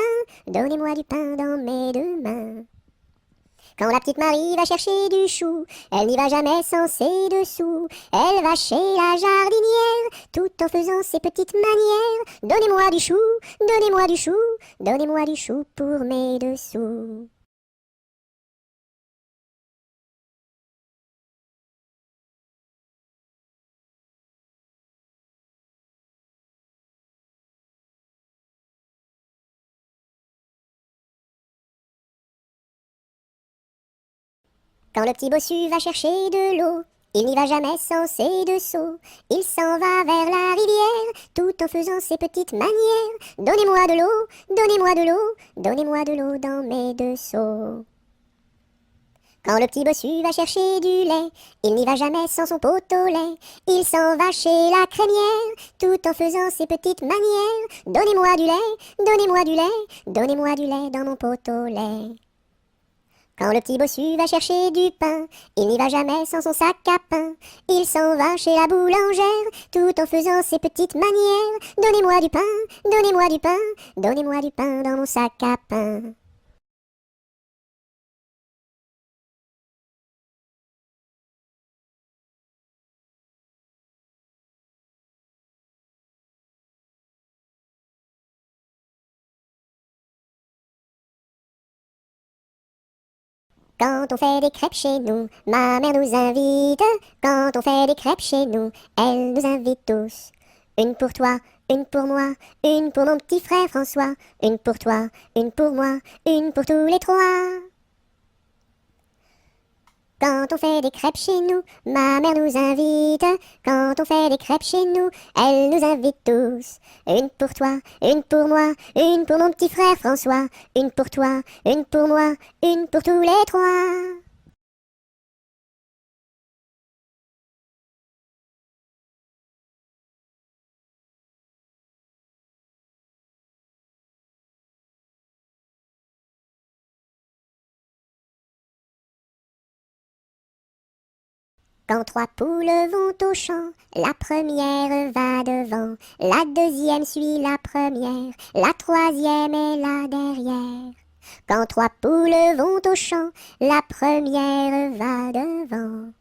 donnez-moi du pain dans mes deux mains. Quand la petite Marie va chercher du chou, elle n'y va jamais sans ses dessous. Elle va chez la jardinière, tout en faisant ses petites manières. Donnez-moi du chou, donnez-moi du chou, donnez-moi du chou pour mes dessous. Quand le petit bossu va chercher de l'eau, il n'y va jamais sans ses deux seaux. Il s'en va vers la rivière, tout en faisant ses petites manières. Donnez-moi de l'eau, donnez-moi de l'eau, donnez-moi de l'eau dans mes deux seaux. Quand le petit bossu va chercher du lait, il n'y va jamais sans son pot au lait. Il s'en va chez la crémière, tout en faisant ses petites manières. Donnez-moi du lait, donnez-moi du lait, donnez-moi du lait dans mon pot au lait. Quand le petit bossu va chercher du pain, il n'y va jamais sans son sac à pain. Il s'en va chez la boulangère, tout en faisant ses petites manières. Donnez-moi du pain, donnez-moi du pain, donnez-moi du pain dans mon sac à pain. Quand on fait des crêpes chez nous, ma mère nous invite. Quand on fait des crêpes chez nous, elle nous invite tous. Une pour toi, une pour moi, une pour mon petit frère François. Une pour toi, une pour moi, une pour tous les trois. Quand on fait des crêpes chez nous, ma mère nous invite. Quand on fait des crêpes chez nous, elle nous invite tous. Une pour toi, une pour moi, une pour mon petit frère François. Une pour toi, une pour moi, une pour tous les trois. Quand trois poules vont au champ, la première va devant, la deuxième suit la première, la troisième est là derrière. Quand trois poules vont au champ, la première va devant.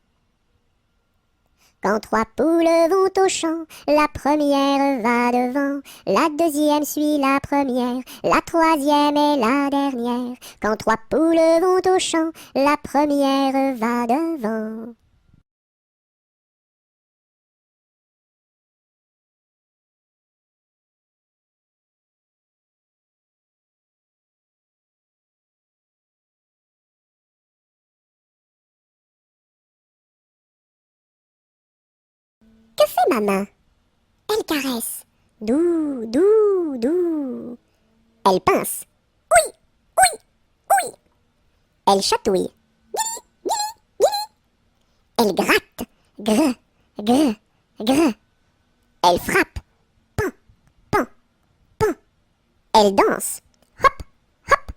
Quand trois poules vont au champ, la première va devant, la deuxième suit la première, la troisième est la dernière. Quand trois poules vont au champ, la première va devant. Que fait ma main? Elle caresse. Doux, doux, doux. Elle pince. Oui, oui, oui. Elle chatouille. Elle gratte. Grr, grr, grr. Elle frappe. Pan, pan, pan. Elle danse. Hop, hop,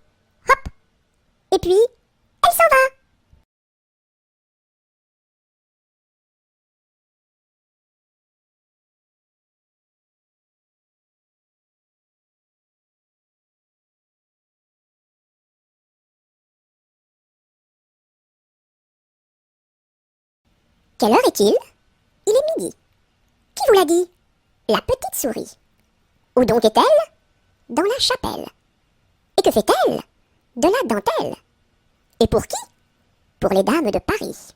hop. Et puis, elle s'en va. Quelle heure est-il? Il est midi. Qui vous l'a dit? La petite souris. Où donc est-elle? Dans la chapelle. Et que fait-elle? De la dentelle. Et pour qui? Pour les dames de Paris.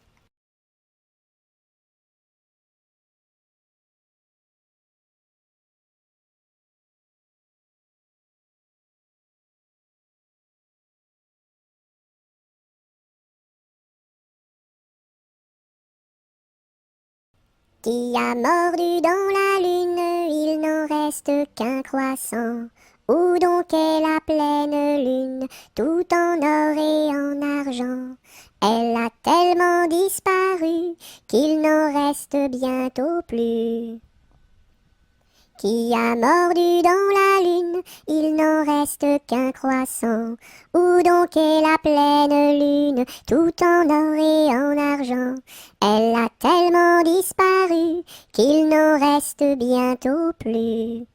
Qui a mordu dans la lune, il n'en reste qu'un croissant. Où donc est la pleine lune, tout en or et en argent? Elle a tellement disparu qu'il n'en reste bientôt plus. Qui a mordu dans la lune, il n'en reste qu'un croissant. Où donc est la pleine lune, tout en or et en argent? Elle a tellement disparu qu'il n'en reste bientôt plus.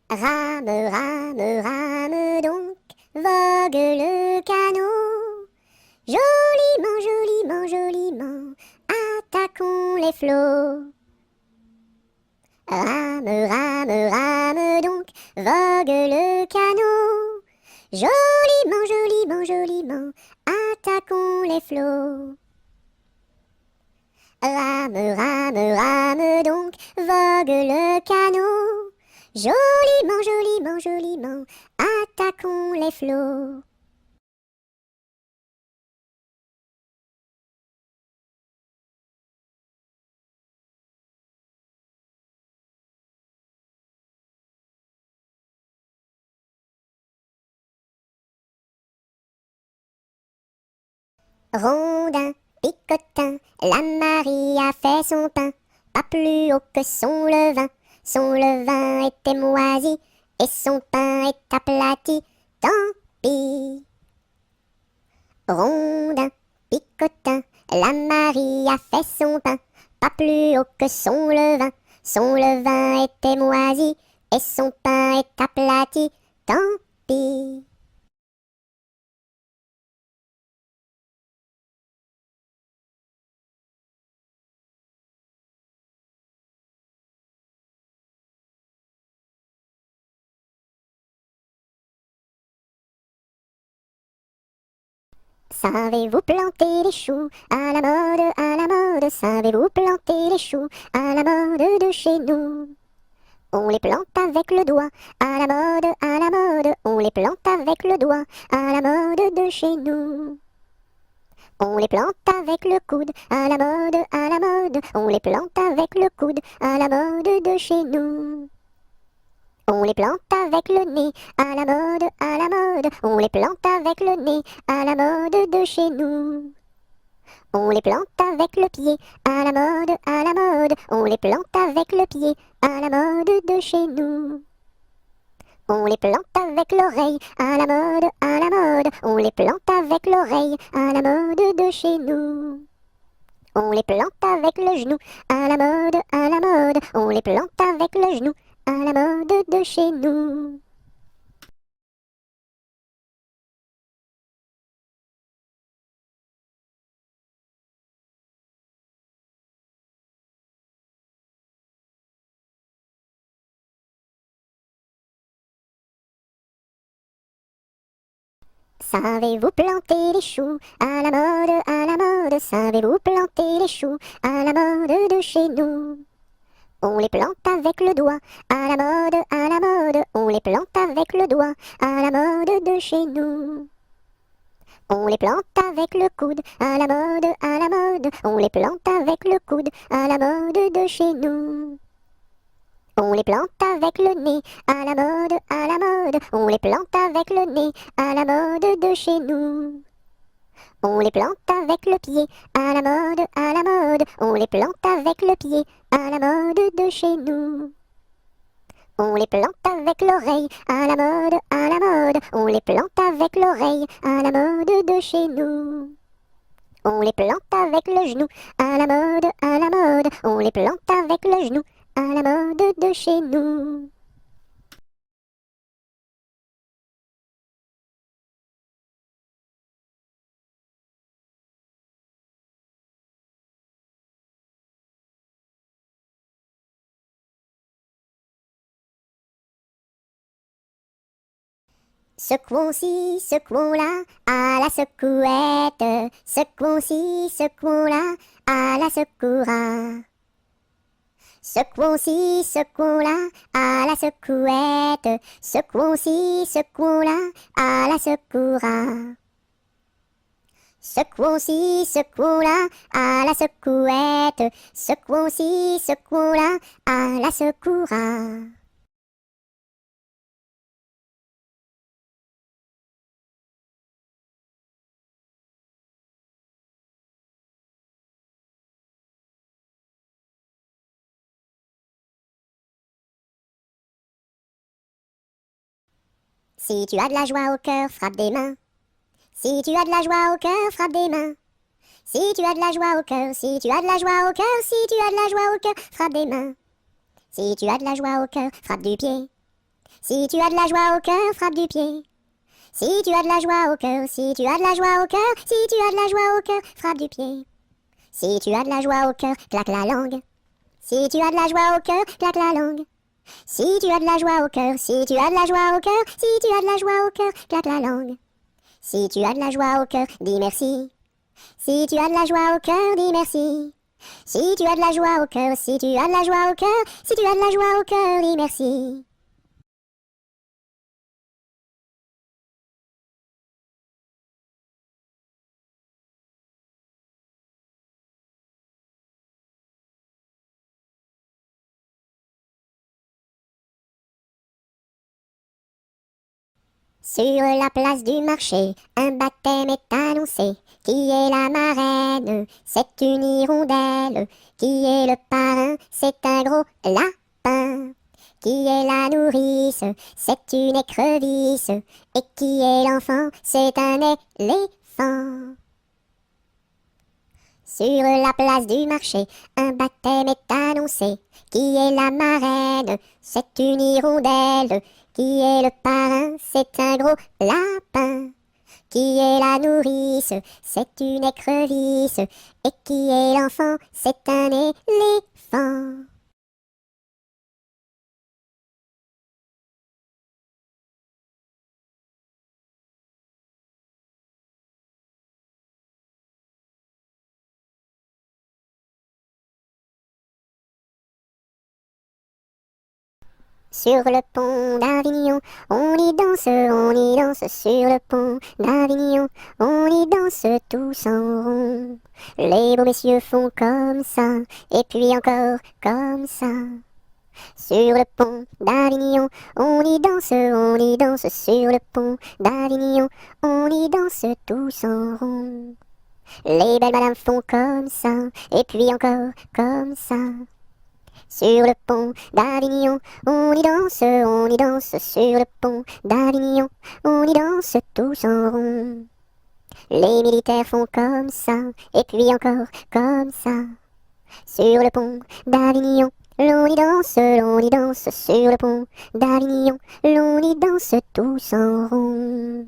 Rame, rame, rame donc, vogue le canot. Joliment, joliment, joliment, attaquons les flots. Rame, rame, rame donc, vogue le canot. Joliment, joliment, joliment, attaquons les flots. Rame, rame, rame donc, vogue le canot. Joliment, joliment, joliment, attaquons les flots. Rondin, picotin, la Marie a fait son pain, pas plus haut que son levain. Son levain était moisi, et son pain est aplati, tant pis. Rondin, picotin, la Marie a fait son pain, pas plus haut que son levain. Son levain était moisi, et son pain est aplati, tant pis. Savez-vous planter les choux à la mode, à la mode? Savez-vous planter les choux à la mode de chez nous? On les plante avec le doigt, à la mode, à la mode. On les plante avec le doigt, à la mode de chez nous. On les plante avec le coude, à la mode, à la mode. On les plante avec le coude, à la mode de chez nous. On les plante avec le nez, à la mode, à la mode. On les plante avec le nez, à la mode de chez nous. On les plante avec le pied, à la mode, à la mode. On les plante avec le pied, à la mode de chez nous. On les plante avec l'oreille, à la mode, à la mode. On les plante avec l'oreille, à la mode de chez nous. On les plante avec le genou, à la mode, à la mode. On les plante avec le genou, à la mode de chez nous. Savez-vous planter les choux à la mode, à la mode? Savez-vous planter les choux à la mode de chez nous? On les plante avec le doigt, à la mode, à la mode. On les plante avec le doigt, à la mode de chez nous. On les plante avec le coude, à la mode, à la mode. On les plante avec le coude, à la mode de chez nous. On les plante avec le nez, à la mode, à la mode. On les plante avec le nez, à la mode de chez nous. On les plante avec le pied, à la mode, à la mode. On les plante avec le pied, à la mode de chez nous. On les plante avec l'oreille, à la mode, à la mode. On les plante avec l'oreille, à la mode de chez nous. On les plante avec le genou, à la mode, à la mode. On les plante avec le genou, à la mode de chez nous. Secouons-ci, secouons-là, à la secouette. Secouons-ci, secouons-là, à la secoura. Secouons-ci, secouons-là, à la secouette. Secouons-ci, secouons-là, à la secoura. Secouons-ci, secouons-là, à la secouette. Secouons-ci, secouons-là, à la secoura. Si tu as de la joie au cœur, frappe des mains. Si tu as de la joie au cœur, frappe des mains. Si tu as de la joie au cœur, si tu as de la joie au cœur, si tu as de la joie au cœur, frappe des mains. Si tu as de la joie au cœur, frappe du pied. Si tu as de la joie au cœur, frappe du pied. Si tu as de la joie au cœur, si tu as de la joie au cœur, si tu as de la joie au cœur, frappe du pied. Si tu as de la joie au cœur, claque la langue. Si tu as de la joie au cœur, claque la langue. Si tu as de la joie au cœur, si tu as de la joie au cœur, si tu as de la joie au cœur, claque la langue. Si tu as de la joie au cœur, dis merci. Si tu as de la joie au cœur, dis merci. Si tu as de la joie au cœur, si tu as de la joie au cœur, si tu as de la joie au cœur, dis merci. Sur la place du marché, un baptême est annoncé. Qui est la marraine? C'est une hirondelle. Qui est le parrain? C'est un gros lapin. Qui est la nourrice? C'est une écrevisse. Et qui est l'enfant? C'est un éléphant. Sur la place du marché, un baptême est annoncé. Qui est la marraine? C'est une hirondelle. Qui est le parrain? C'est un gros lapin. Qui est la nourrice? C'est une écrevisse. Et qui est l'enfant? C'est un éléphant. Sur le pont d'Avignon, on y danse sur le pont d'Avignon, on y danse tous en rond. Les beaux messieurs font comme ça, et puis encore comme ça. Sur le pont d'Avignon, on y danse sur le pont d'Avignon, on y danse tous en rond. Les belles madames font comme ça, et puis encore comme ça. Sur le pont d'Avignon, on y danse sur le pont d'Avignon, on y danse tous en rond. Les militaires font comme ça, et puis encore comme ça. Sur le pont d'Avignon, l'on y danse sur le pont d'Avignon, l'on y danse tous en rond.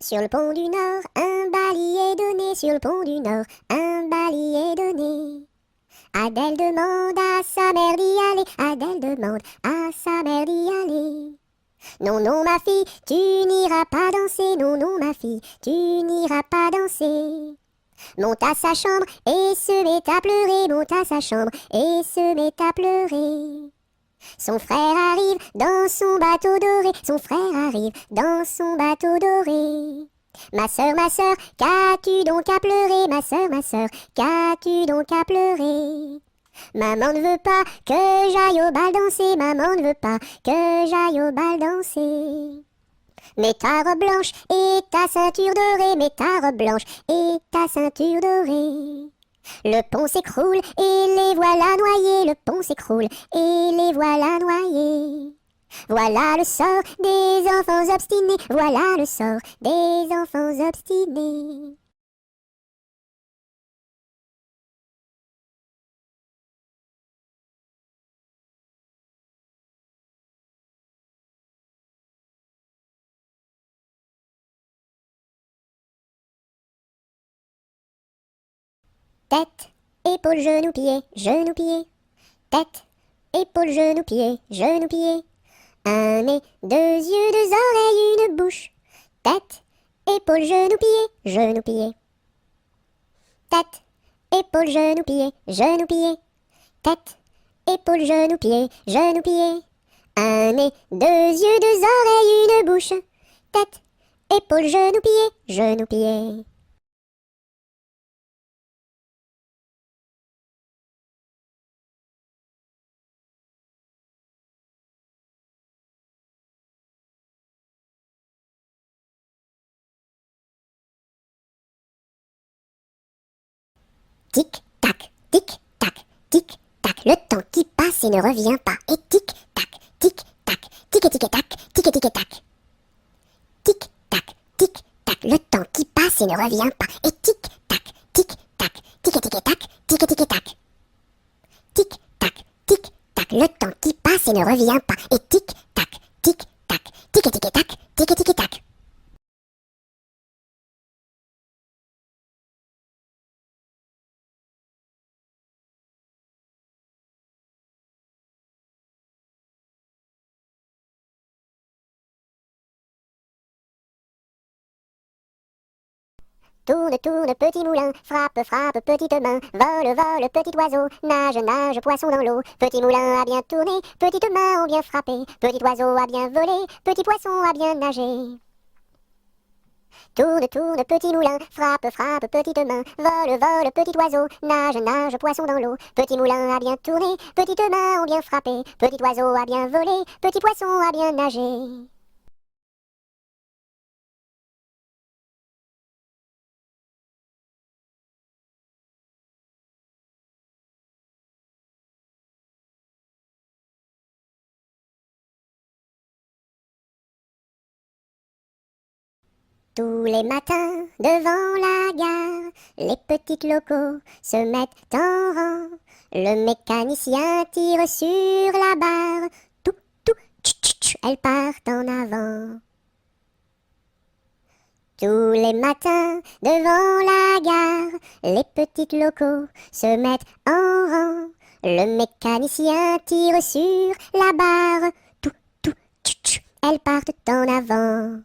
Sur le pont du Nord, un bali est donné, sur le pont du Nord, un bali est donné. Adèle demande à sa mère d'y aller, Adèle demande à sa mère d'y aller. Non, non, ma fille, tu n'iras pas danser, non, non, ma fille, tu n'iras pas danser. Monte à sa chambre et se met à pleurer, monte à sa chambre et se met à pleurer. Son frère arrive dans son bateau doré, son frère arrive dans son bateau doré. Ma sœur, qu'as-tu donc à pleurer, ma sœur, qu'as-tu donc à pleurer? Maman ne veut pas que j'aille au bal danser, maman ne veut pas que j'aille au bal danser. Mets ta robe blanche et ta ceinture dorée, mets ta robe blanche et ta ceinture dorée. Le pont s'écroule et les voilà noyés, le pont s'écroule et les voilà noyés. Voilà le sort des enfants obstinés, voilà le sort des enfants obstinés. Tête, épaules, genoux, pieds, genoux, pieds. Tête, épaules, genoux, pieds, genoux, pieds. Un nez, deux yeux, deux oreilles, une bouche. Tête, épaules, genoux, pieds, genoux, pieds. Tête, épaules, genoux, pieds, genoux, pieds. Tête, épaules, genoux, pieds, genoux, pieds. Un nez, deux yeux, deux oreilles, une bouche. Tête, épaules, genoux, pieds, genoux, pieds. Tic, tac, tic, tac, tic, tac. Le temps qui passe et ne revient pas. Et tic, tac, tic, tac, tic et tic et tac, tic et tic et tac. Tic, tac, tic, tac. Le temps qui passe et ne revient pas. Et tic, tac, tic, tac, tic et tic et tac, tic et tic et tac. Tic, tac, tic, tac. Le temps qui passe et ne revient pas. Et tic, tac, tic, tac, tic et tic et tac, tic et tic et tac. Tourne, tourne, petit moulin, frappe, frappe, petite main, vole, vole, petit oiseau, nage, nage, poisson dans l'eau. Petit moulin a bien tourné, petites mains ont bien frappé, petit oiseau a bien volé, petit poisson a bien nagé. Tourne, tourne, petit moulin, frappe, frappe, petite main, vole, vole, petit oiseau, nage, nage, poisson dans l'eau. Petit moulin a bien tourné, petites mains ont bien frappé, petit oiseau a bien volé, petit poisson a bien nagé. Tous les matins, devant la gare, les petites locaux se mettent en rang. Le mécanicien tire sur la barre. Tout, tout, tch, tch, tch, elles partent en avant. Tous les matins, devant la gare, les petites locaux se mettent en rang. Le mécanicien tire sur la barre. Tout, tout, tchou, tchou, elles partent en avant.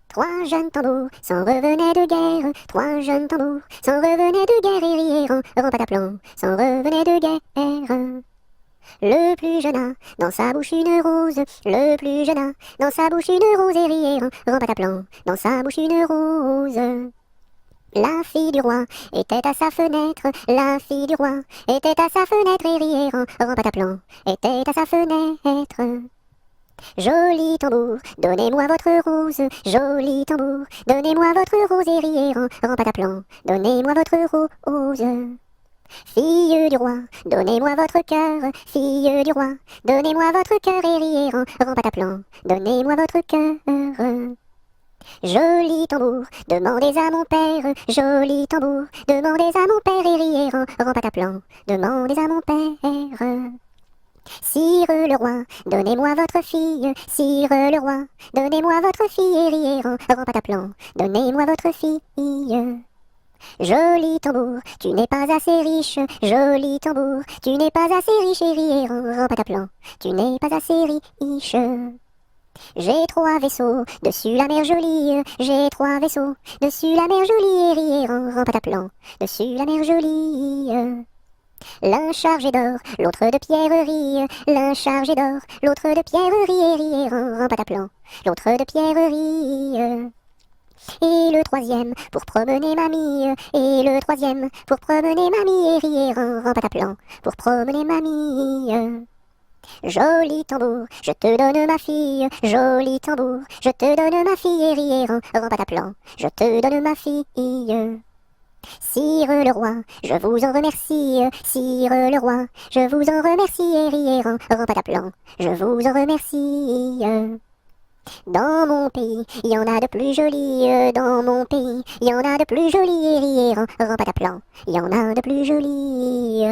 Trois jeunes tambours s'en revenaient de guerre. Trois jeunes tambours s'en revenaient de guerre et rièrent en pataplan, s'en revenaient de guerre. Le plus jeune a dans sa bouche une rose. Le plus jeune a dans sa bouche une rose et rièrent en pataplan, dans sa bouche une rose. La fille du roi était à sa fenêtre. La fille du roi était à sa fenêtre et rièrent en pataplan, était à sa fenêtre. Joli tambour, donnez-moi votre rose. Joli tambour, donnez-moi votre rose et rièrent en pataplan, donnez-moi votre rose. Fille du roi, donnez-moi votre cœur. Fille du roi, donnez-moi votre cœur et rièrent en pataplan, donnez-moi votre cœur. Joli tambour, demandez à mon père. Joli tambour, demandez à mon père et rièrent en pataplan, demandez à mon père. Sire le roi, donnez-moi votre fille. Sire le roi, donnez-moi votre fille et rièrent en pataplan, donnez-moi votre fille. Joli tambour, tu n'es pas assez riche. Joli tambour, tu n'es pas assez riche et rièrent en pataplan, tu n'es pas assez riche. J'ai trois vaisseaux dessus la mer jolie. J'ai trois vaisseaux dessus la mer jolie et rièrent en pataplan, dessus la mer jolie. L'un chargé d'or, l'autre de pierreries. L'un chargé d'or, l'autre de pierreries et rièrent en pataplan, l'autre de pierreries. Et le troisième pour promener mamie. Et le troisième pour promener mamie et rièrent en pataplan, pour promener mamie. Joli tambour, je te donne ma fille. Joli tambour, je te donne ma fille et rièrent en pataplan, je te donne ma fille. Sire le roi, je vous en remercie. Sire le roi, je vous en remercie et rièrent en pataplan, je vous en remercie. Dans mon pays, il y en a de plus jolis. Dans mon pays, il y en a de plus jolis et rièrent en pataplan, il y en a de plus jolis.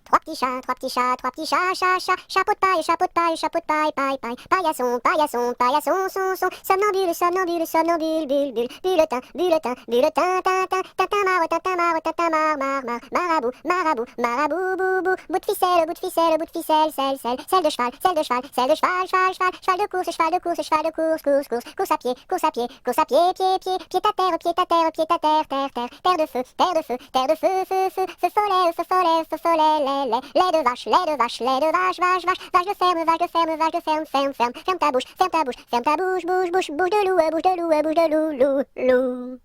Trois petits chats, trois petits chats, trois petits chats, chat, chat, chapeau de paille, chapeau de paille, chapeau de paille, paille, paille, paillasson, paillasson, paillasson, son, somnambule, somnambule, somnambule, bulle, bulle, bulletin, bulletin, bulletin, tintin, tintamarre, tintamarre, tintamarre, mar, marabout, marabout, marabout, boubou, bout de ficelle, bout de ficelle, bout de ficelle, selle de cheval, selle de cheval, selle de cheval, cheval, cheval, cheval de course, cheval de course, cheval de course, course, course, course à pied, course à pied, course à pied, pied, pied, pied à terre, pied à terre, pied à terre, terre, terre, terre de feu, terre de feu, terre de feu, feu, feu, feu follet, feu follet, feu follet, lait de vache, lait de vache, lait de vache, vache, vache, vache de ferme, vache de ferme, vache de ferme, ferme, ferme, ferme ta bouche, ferme ta bouche, ferme ta bouche, bouche, bouche, bouche de loup, bouche de loup, bouche de loup, loup, loup.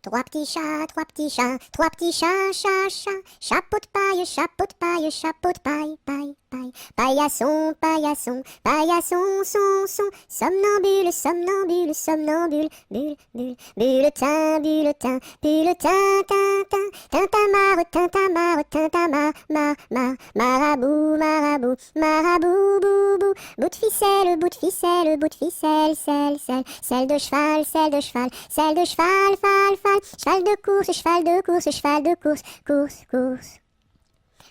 Trois petits chats, trois petits chats, trois petits chats, chat, chat, chapeau de paille, chapeau de paille, chapeau de paille, paille, paille, paillasson, paillasson, paillasson, son, somnambule, somnambule, somnambule, bulle, bulle, bulletin, bulletin, bulletin, tintin, tintamarre, tintamarre, tintamarre, marabout, marabout, marabout, boubou, bout de ficelle, bout de ficelle, bout de ficelle, selle de cheval, selle de cheval, selle de cheval, fal, cheval de course, cheval de course, cheval de course, course, course.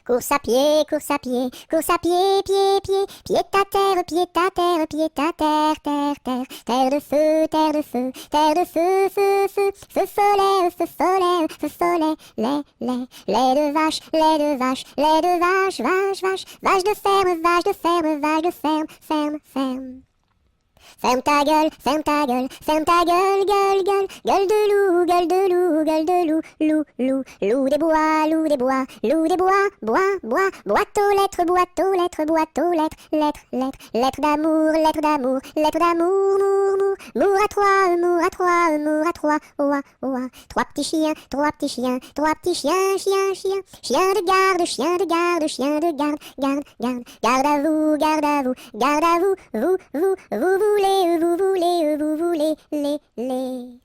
Course à pied, course à pied, course à pied, pied, pied, pied à terre, pied à terre, pied à terre, terre, terre, terre de feu, terre de feu, terre de feu, feu, feu, feu follet, feu follet, feu follet, lait de vache, lait de vache, lait de vache, vache, vache, vache de ferme, vache de ferme, vache de ferme, ferme, ferme. Ferme ta gueule, ferme ta gueule, ferme ta gueule, gueule, gueule, gueule de loup, gueule de loup, gueule de loup, loup, loup, loup des bois, loup des bois, loup des bois, bois, bois, boîte aux lettres, boîte aux lettres, boîte aux lettres, lettres, lettres, lettres d'amour, lettres d'amour, lettres d'amour, mour, mour, mour à trois, mour à trois, mour à trois, oua, oua, trois petits chiens, trois petits chiens, trois petits chiens, chien, chien, chien de garde, chien de garde, chien de garde, garde, garde, garde à vous, garde à vous, garde à vous, vous voulez, vous voulez, vous voulez, les.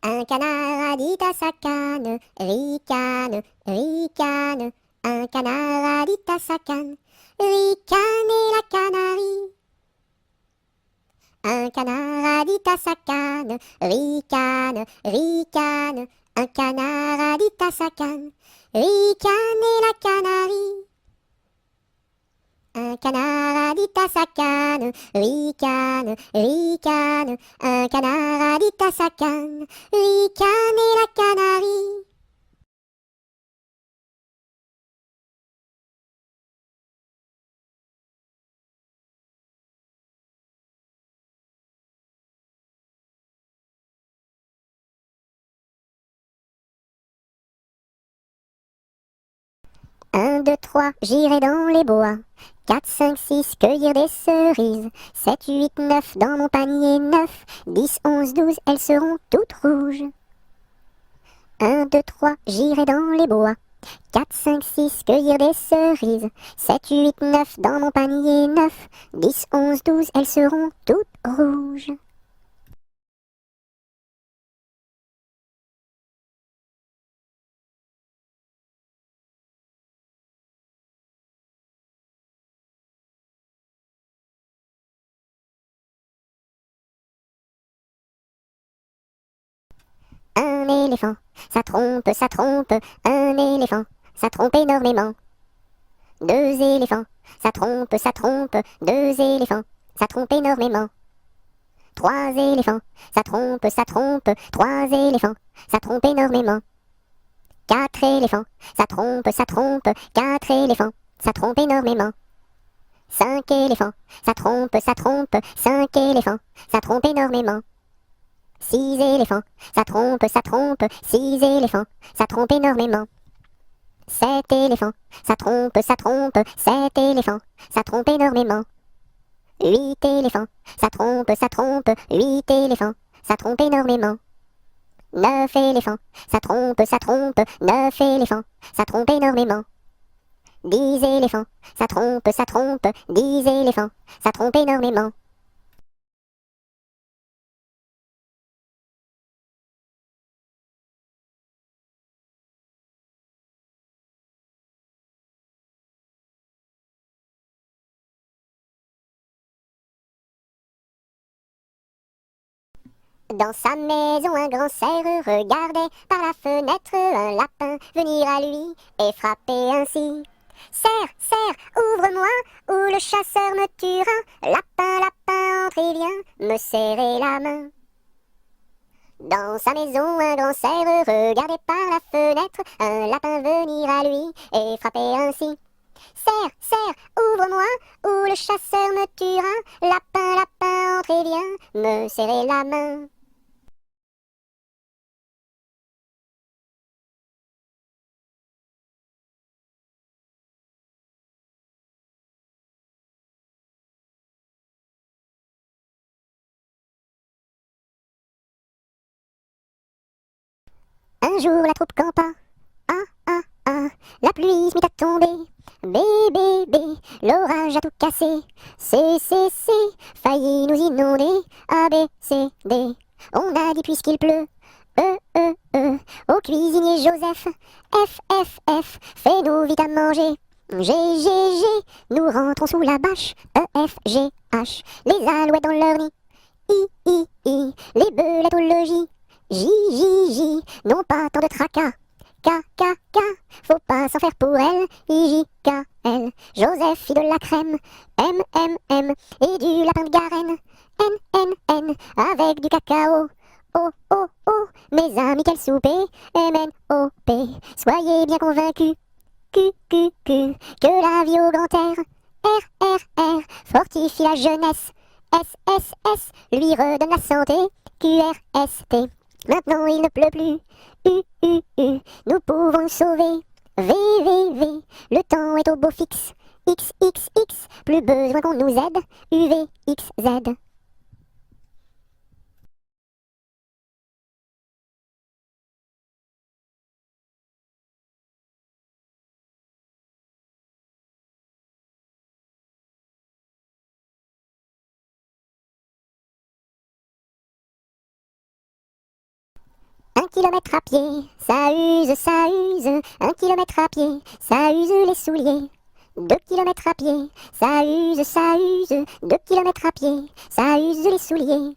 Un canard a dit à sa canne, ricane, ricane. Un canard a dit à sa canne, ricane et la canarie. Un canard a dit à sa canne, ricane, ricane. Un canard a dit à sa canne, ricane et la canarie. Un canard a dit à sa canne, ricane, ricane. Un canard a dit à sa canne, ricane et la canarie. Un, deux, trois, j'irai dans les bois. 4, 5, 6, cueillir des cerises. 7, 8, 9, dans mon panier 9. 10, 11, 12, elles seront toutes rouges. 1, 2, 3, j'irai dans les bois. 4, 5, 6, cueillir des cerises. 7, 8, 9, dans mon panier 9. 10, 11, 12, elles seront toutes rouges. Un éléphant, ça trompe, un éléphant, ça trompe énormément. 2 éléphants, ça trompe, deux éléphants, ça trompe énormément. 3 éléphants, ça trompe, 3 éléphants, ça trompe énormément. 4 éléphants, ça trompe, 4 éléphants, ça trompe énormément. 5 éléphants, ça trompe, 5 éléphants, ça trompe énormément. 6 éléphants, ça trompe, 6 éléphants, ça trompe énormément. 7 éléphants, ça trompe, 7 éléphants, ça trompe énormément. 8 éléphants, ça trompe, 8 éléphants, ça trompe énormément. 9 éléphants, ça trompe, 9 éléphants, ça trompe énormément. 10 éléphants, ça trompe, 10 éléphants, ça trompe énormément. Dans sa maison, un grand cerf regardait par la fenêtre un lapin venir à lui et frapper ainsi. Cerf, cerf, ouvre-moi, ou le chasseur me tuera. Lapin, lapin, entre et viens me serrer la main. Dans sa maison, un grand cerf regardait par la fenêtre un lapin venir à lui et frapper ainsi. Cerf, cerf, ouvre-moi, ou le chasseur me tuera. Lapin, lapin, entre et viens me serrer la main. Un jour la troupe campa, ah ah ah, la pluie se mit à tomber, bé bé bé, l'orage a tout cassé, c, failli nous inonder, A, B, C, D, on a dit puisqu'il pleut, au cuisinier Joseph, F, fais-nous vite à manger, G, nous rentrons sous la bâche, F, G, H, les alouettes dans leur nid, I, les belettes au logis, J, non pas tant de tracas. K, faut pas s'en faire pour elle. I, J, K, L. Joseph fit de la crème, M, M, M, et du lapin de Garenne, N, N, N, avec du cacao. Oh, oh, oh, mes amis, quel souper, M, N, O, P. Soyez bien convaincus, Q, Q, Q, que la vie au grand air, R, R, R, fortifie la jeunesse, S, S, S, lui redonne la santé, Q, R, S, T. Maintenant il ne pleut plus, U, U, U, nous pouvons nous sauver, V, V, V, le temps est au beau fixe, X, X, X, plus besoin qu'on nous aide, U, V, X, Z. Un kilomètre à pied, ça use, ça use. Un kilomètre à pied, ça use les souliers. 2 kilomètres à pied, ça use, ça use. 2 kilomètres à pied, ça use les souliers.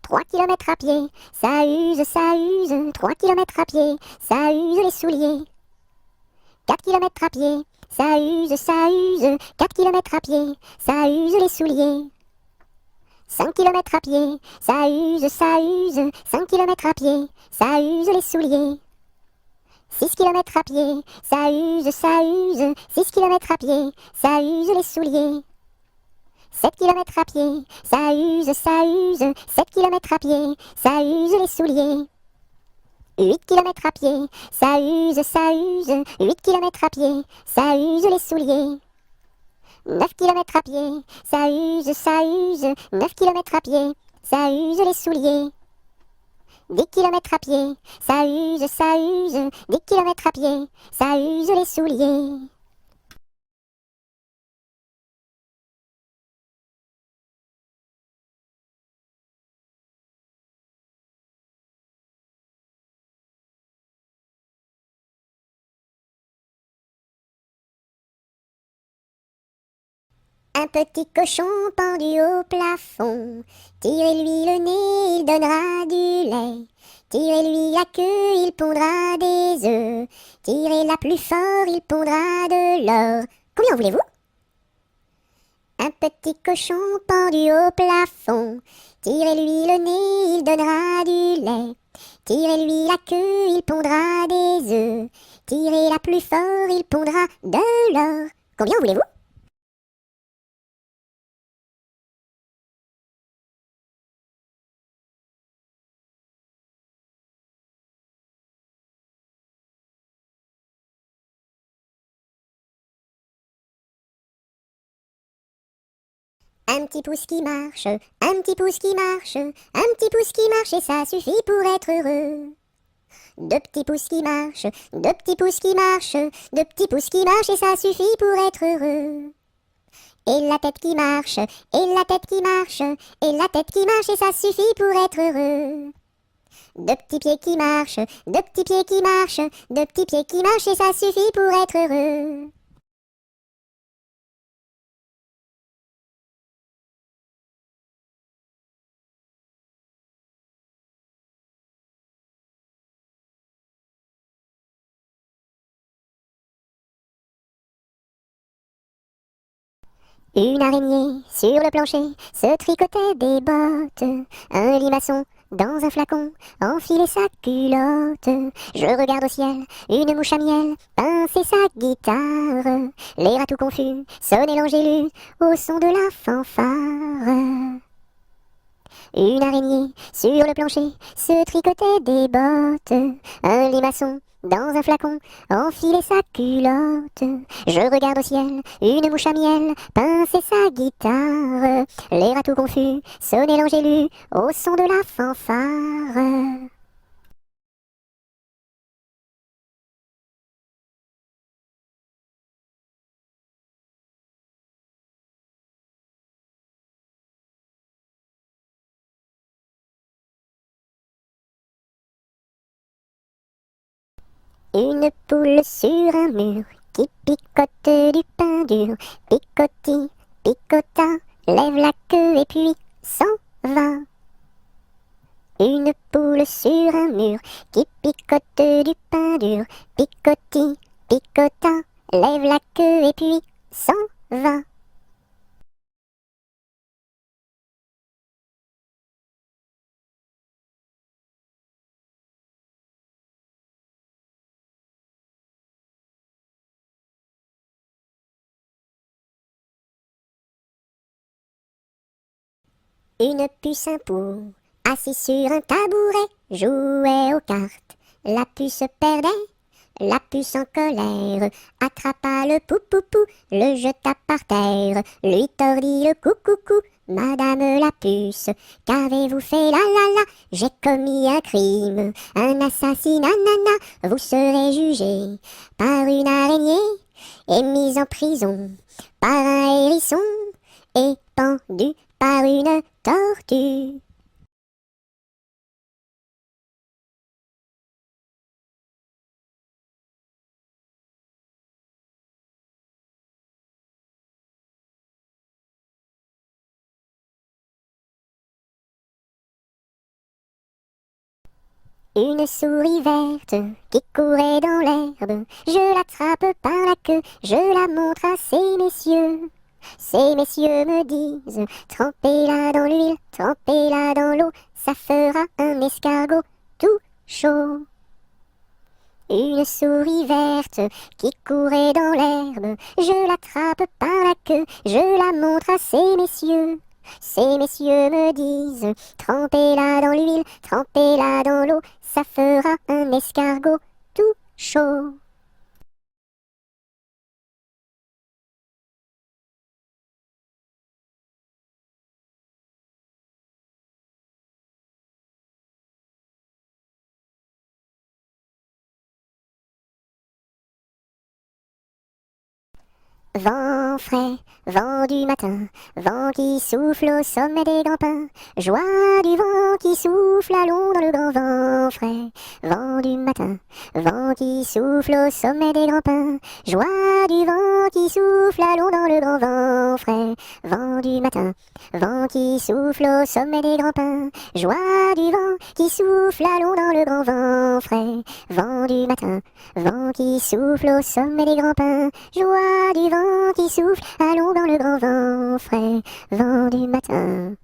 3 kilomètres à pied, ça use, ça use. 3 kilomètres à pied, ça use les souliers. 4 kilomètres à pied, ça use, ça use. 4 kilomètres à pied, ça use les souliers. 5 kilomètres à pied, ça use, ça use. 5 kilomètres à pied, ça use les souliers. 6 kilomètres à pied, ça use, ça use. 6 kilomètres à pied, ça use les souliers. 7 kilomètres à pied, ça use, ça use. 7 kilomètres à pied, ça use les souliers. 8 kilomètres à pied, ça use, ça use. 8 kilomètres à pied, ça use les souliers. 9 kilomètres à pied, ça use, ça use. 9 kilomètres à pied, ça use les souliers. 10 kilomètres à pied, ça use, ça use. 10 kilomètres à pied, ça use les souliers. Un petit cochon pendu au plafond, tirez-lui le nez, il donnera du lait. Tirez-lui la queue, il pondra des œufs. Tirez-la plus fort, il pondra de l'or. Combien voulez-vous? Un petit cochon pendu au plafond, tirez-lui le nez, il donnera du lait. Tirez-lui la queue, il pondra des œufs. Tirez-la plus fort, il pondra de l'or. Combien voulez-vous? Un petit pouce qui marche, un petit pouce qui marche, un petit pouce qui marche et ça suffit pour être heureux. 2 petits pouces qui marchent, 2 petits pouces qui marchent, 2 petits pouces qui marchent et ça suffit pour être heureux. Et la tête qui marche, et la tête qui marche, et la tête qui marche et ça suffit pour être heureux. 2 petits pieds qui marchent, 2 petits pieds qui marchent, 2 petits pieds qui marchent et ça suffit pour être heureux. Une araignée sur le plancher se tricotait des bottes. Un limaçon dans un flacon enfilait sa culotte. Je regarde au ciel, une mouche à miel pincer sa guitare. Les rats tout confus sonnaient l'angélus au son de la fanfare. Une araignée sur le plancher se tricotait des bottes. Un limaçon dans un flacon enfilait sa culotte. Je regarde au ciel, une mouche à miel pincer sa guitare. Les rats tout confus sonnaient l'angélus au son de la fanfare. Une poule sur un mur qui picote du pain dur. Picoti, picota, lève la queue et puis s'en va. Une poule sur un mur qui picote du pain dur. Picoti, picota, lève la queue et puis s'en va. Une puce un pou, assis sur un tabouret, jouait aux cartes. La puce perdait, la puce en colère attrapa le pou-pou-pou, le jeta par terre, lui tordit le cou-cou-cou. Madame la puce, qu'avez-vous fait là là là? J'ai commis un crime, un assassinat nana. Vous serez jugé par une araignée et mise en prison par un hérisson et pendu par une tortue. Une souris verte qui courait dans l'herbe, je l'attrape par la queue, je la montre à ces messieurs. Ces messieurs me disent, trempez-la dans l'huile, trempez-la dans l'eau, ça fera un escargot tout chaud. Une souris verte qui courait dans l'herbe, je l'attrape par la queue, je la montre à ces messieurs. Ces messieurs me disent, trempez-la dans l'huile, trempez-la dans l'eau, ça fera un escargot tout chaud. Vent frais, vent du matin, vent qui souffle au sommet des grands pins, joie du vent qui souffle, allons dans le grand vent frais. Vent du matin, vent qui souffle au sommet des grands pins, joie du vent qui souffle, allons dans le grand vent frais. Vent du matin, vent qui souffle au sommet des grands pins, joie du vent qui souffle, allons dans le grand vent frais. Vent du matin, vent qui souffle au sommet des grands pins, joie du vent qui souffle, allons dans le grand vent frais, vent du matin.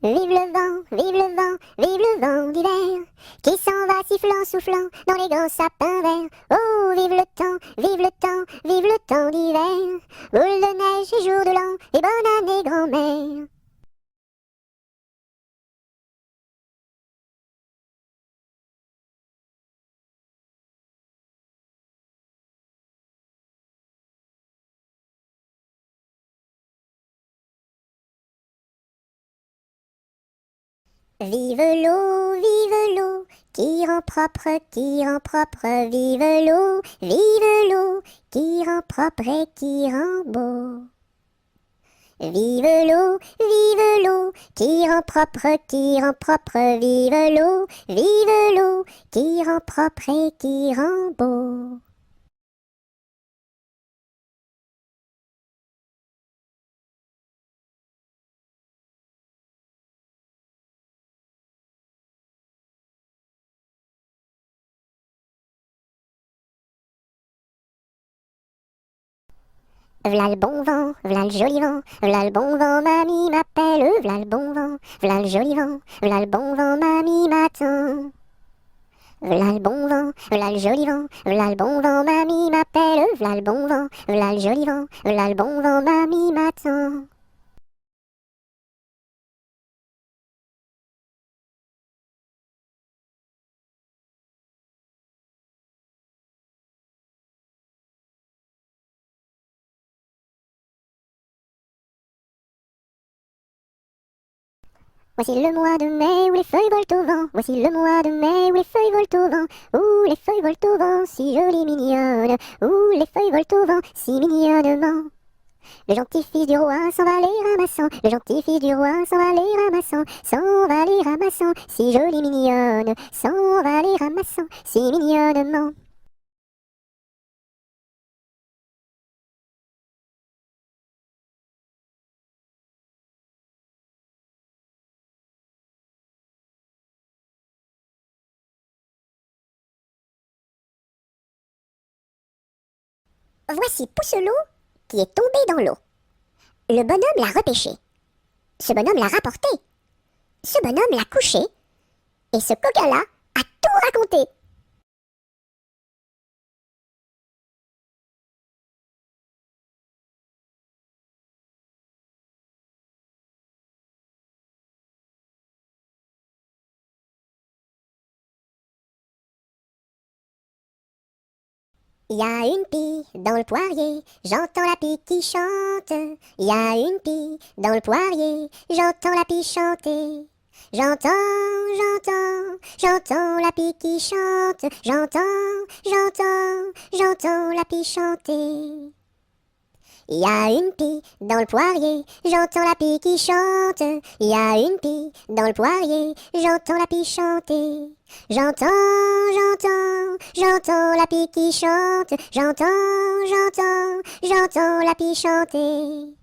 Vive le vent, vive le vent, vive le vent d'hiver, qui s'en va sifflant, soufflant dans les grands sapins verts. Oh, vive le temps, vive le temps, vive le temps d'hiver, boule de neige et jour de l'an, et bonne année grand-mère. Vive l'eau, qui rend propre, vive l'eau, qui rend propre et qui rend beau. Vive l'eau, qui rend propre, vive l'eau, qui rend propre et qui rend beau. V'là le bon vent, v'là le joli vent, v'là le bon vent, mamie m'appelle, v'là le bon vent, v'là le joli vent, v'là le bon vent, mamie m'attend. V'là le bon vent, v'là le joli vent, v'là le bon vent, mamie m'appelle, v'là le bon vent, v'là le joli vent, v'là le bon vent, mamie m'attend. Voici le mois de mai où les feuilles volent au vent. Voici le mois de mai où les feuilles volent au vent. Où les feuilles volent au vent, si jolies mignonnes. Où les feuilles volent au vent, si mignonnement. Le gentil fils du roi s'en va les ramassant. Le gentil fils du roi s'en va les ramassant. S'en va les ramassant, si jolie mignonne. S'en va les ramassant, si mignonnement. Voici Pousselot qui est tombé dans l'eau. Le bonhomme l'a repêché. Ce bonhomme l'a rapporté. Ce bonhomme l'a couché. Et ce coca-là a tout raconté. Il y a une pie dans le poirier, j'entends la pie qui chante. Il y a une pie dans le poirier, j'entends la pie chanter. J'entends la pie qui chante. J'entends la pie chanter. Il y a une pie dans le poirier, j'entends la pie qui chante. Il y a une pie dans le poirier, j'entends la pie chanter. J'entends la pie qui chante. J'entends la pie chanter.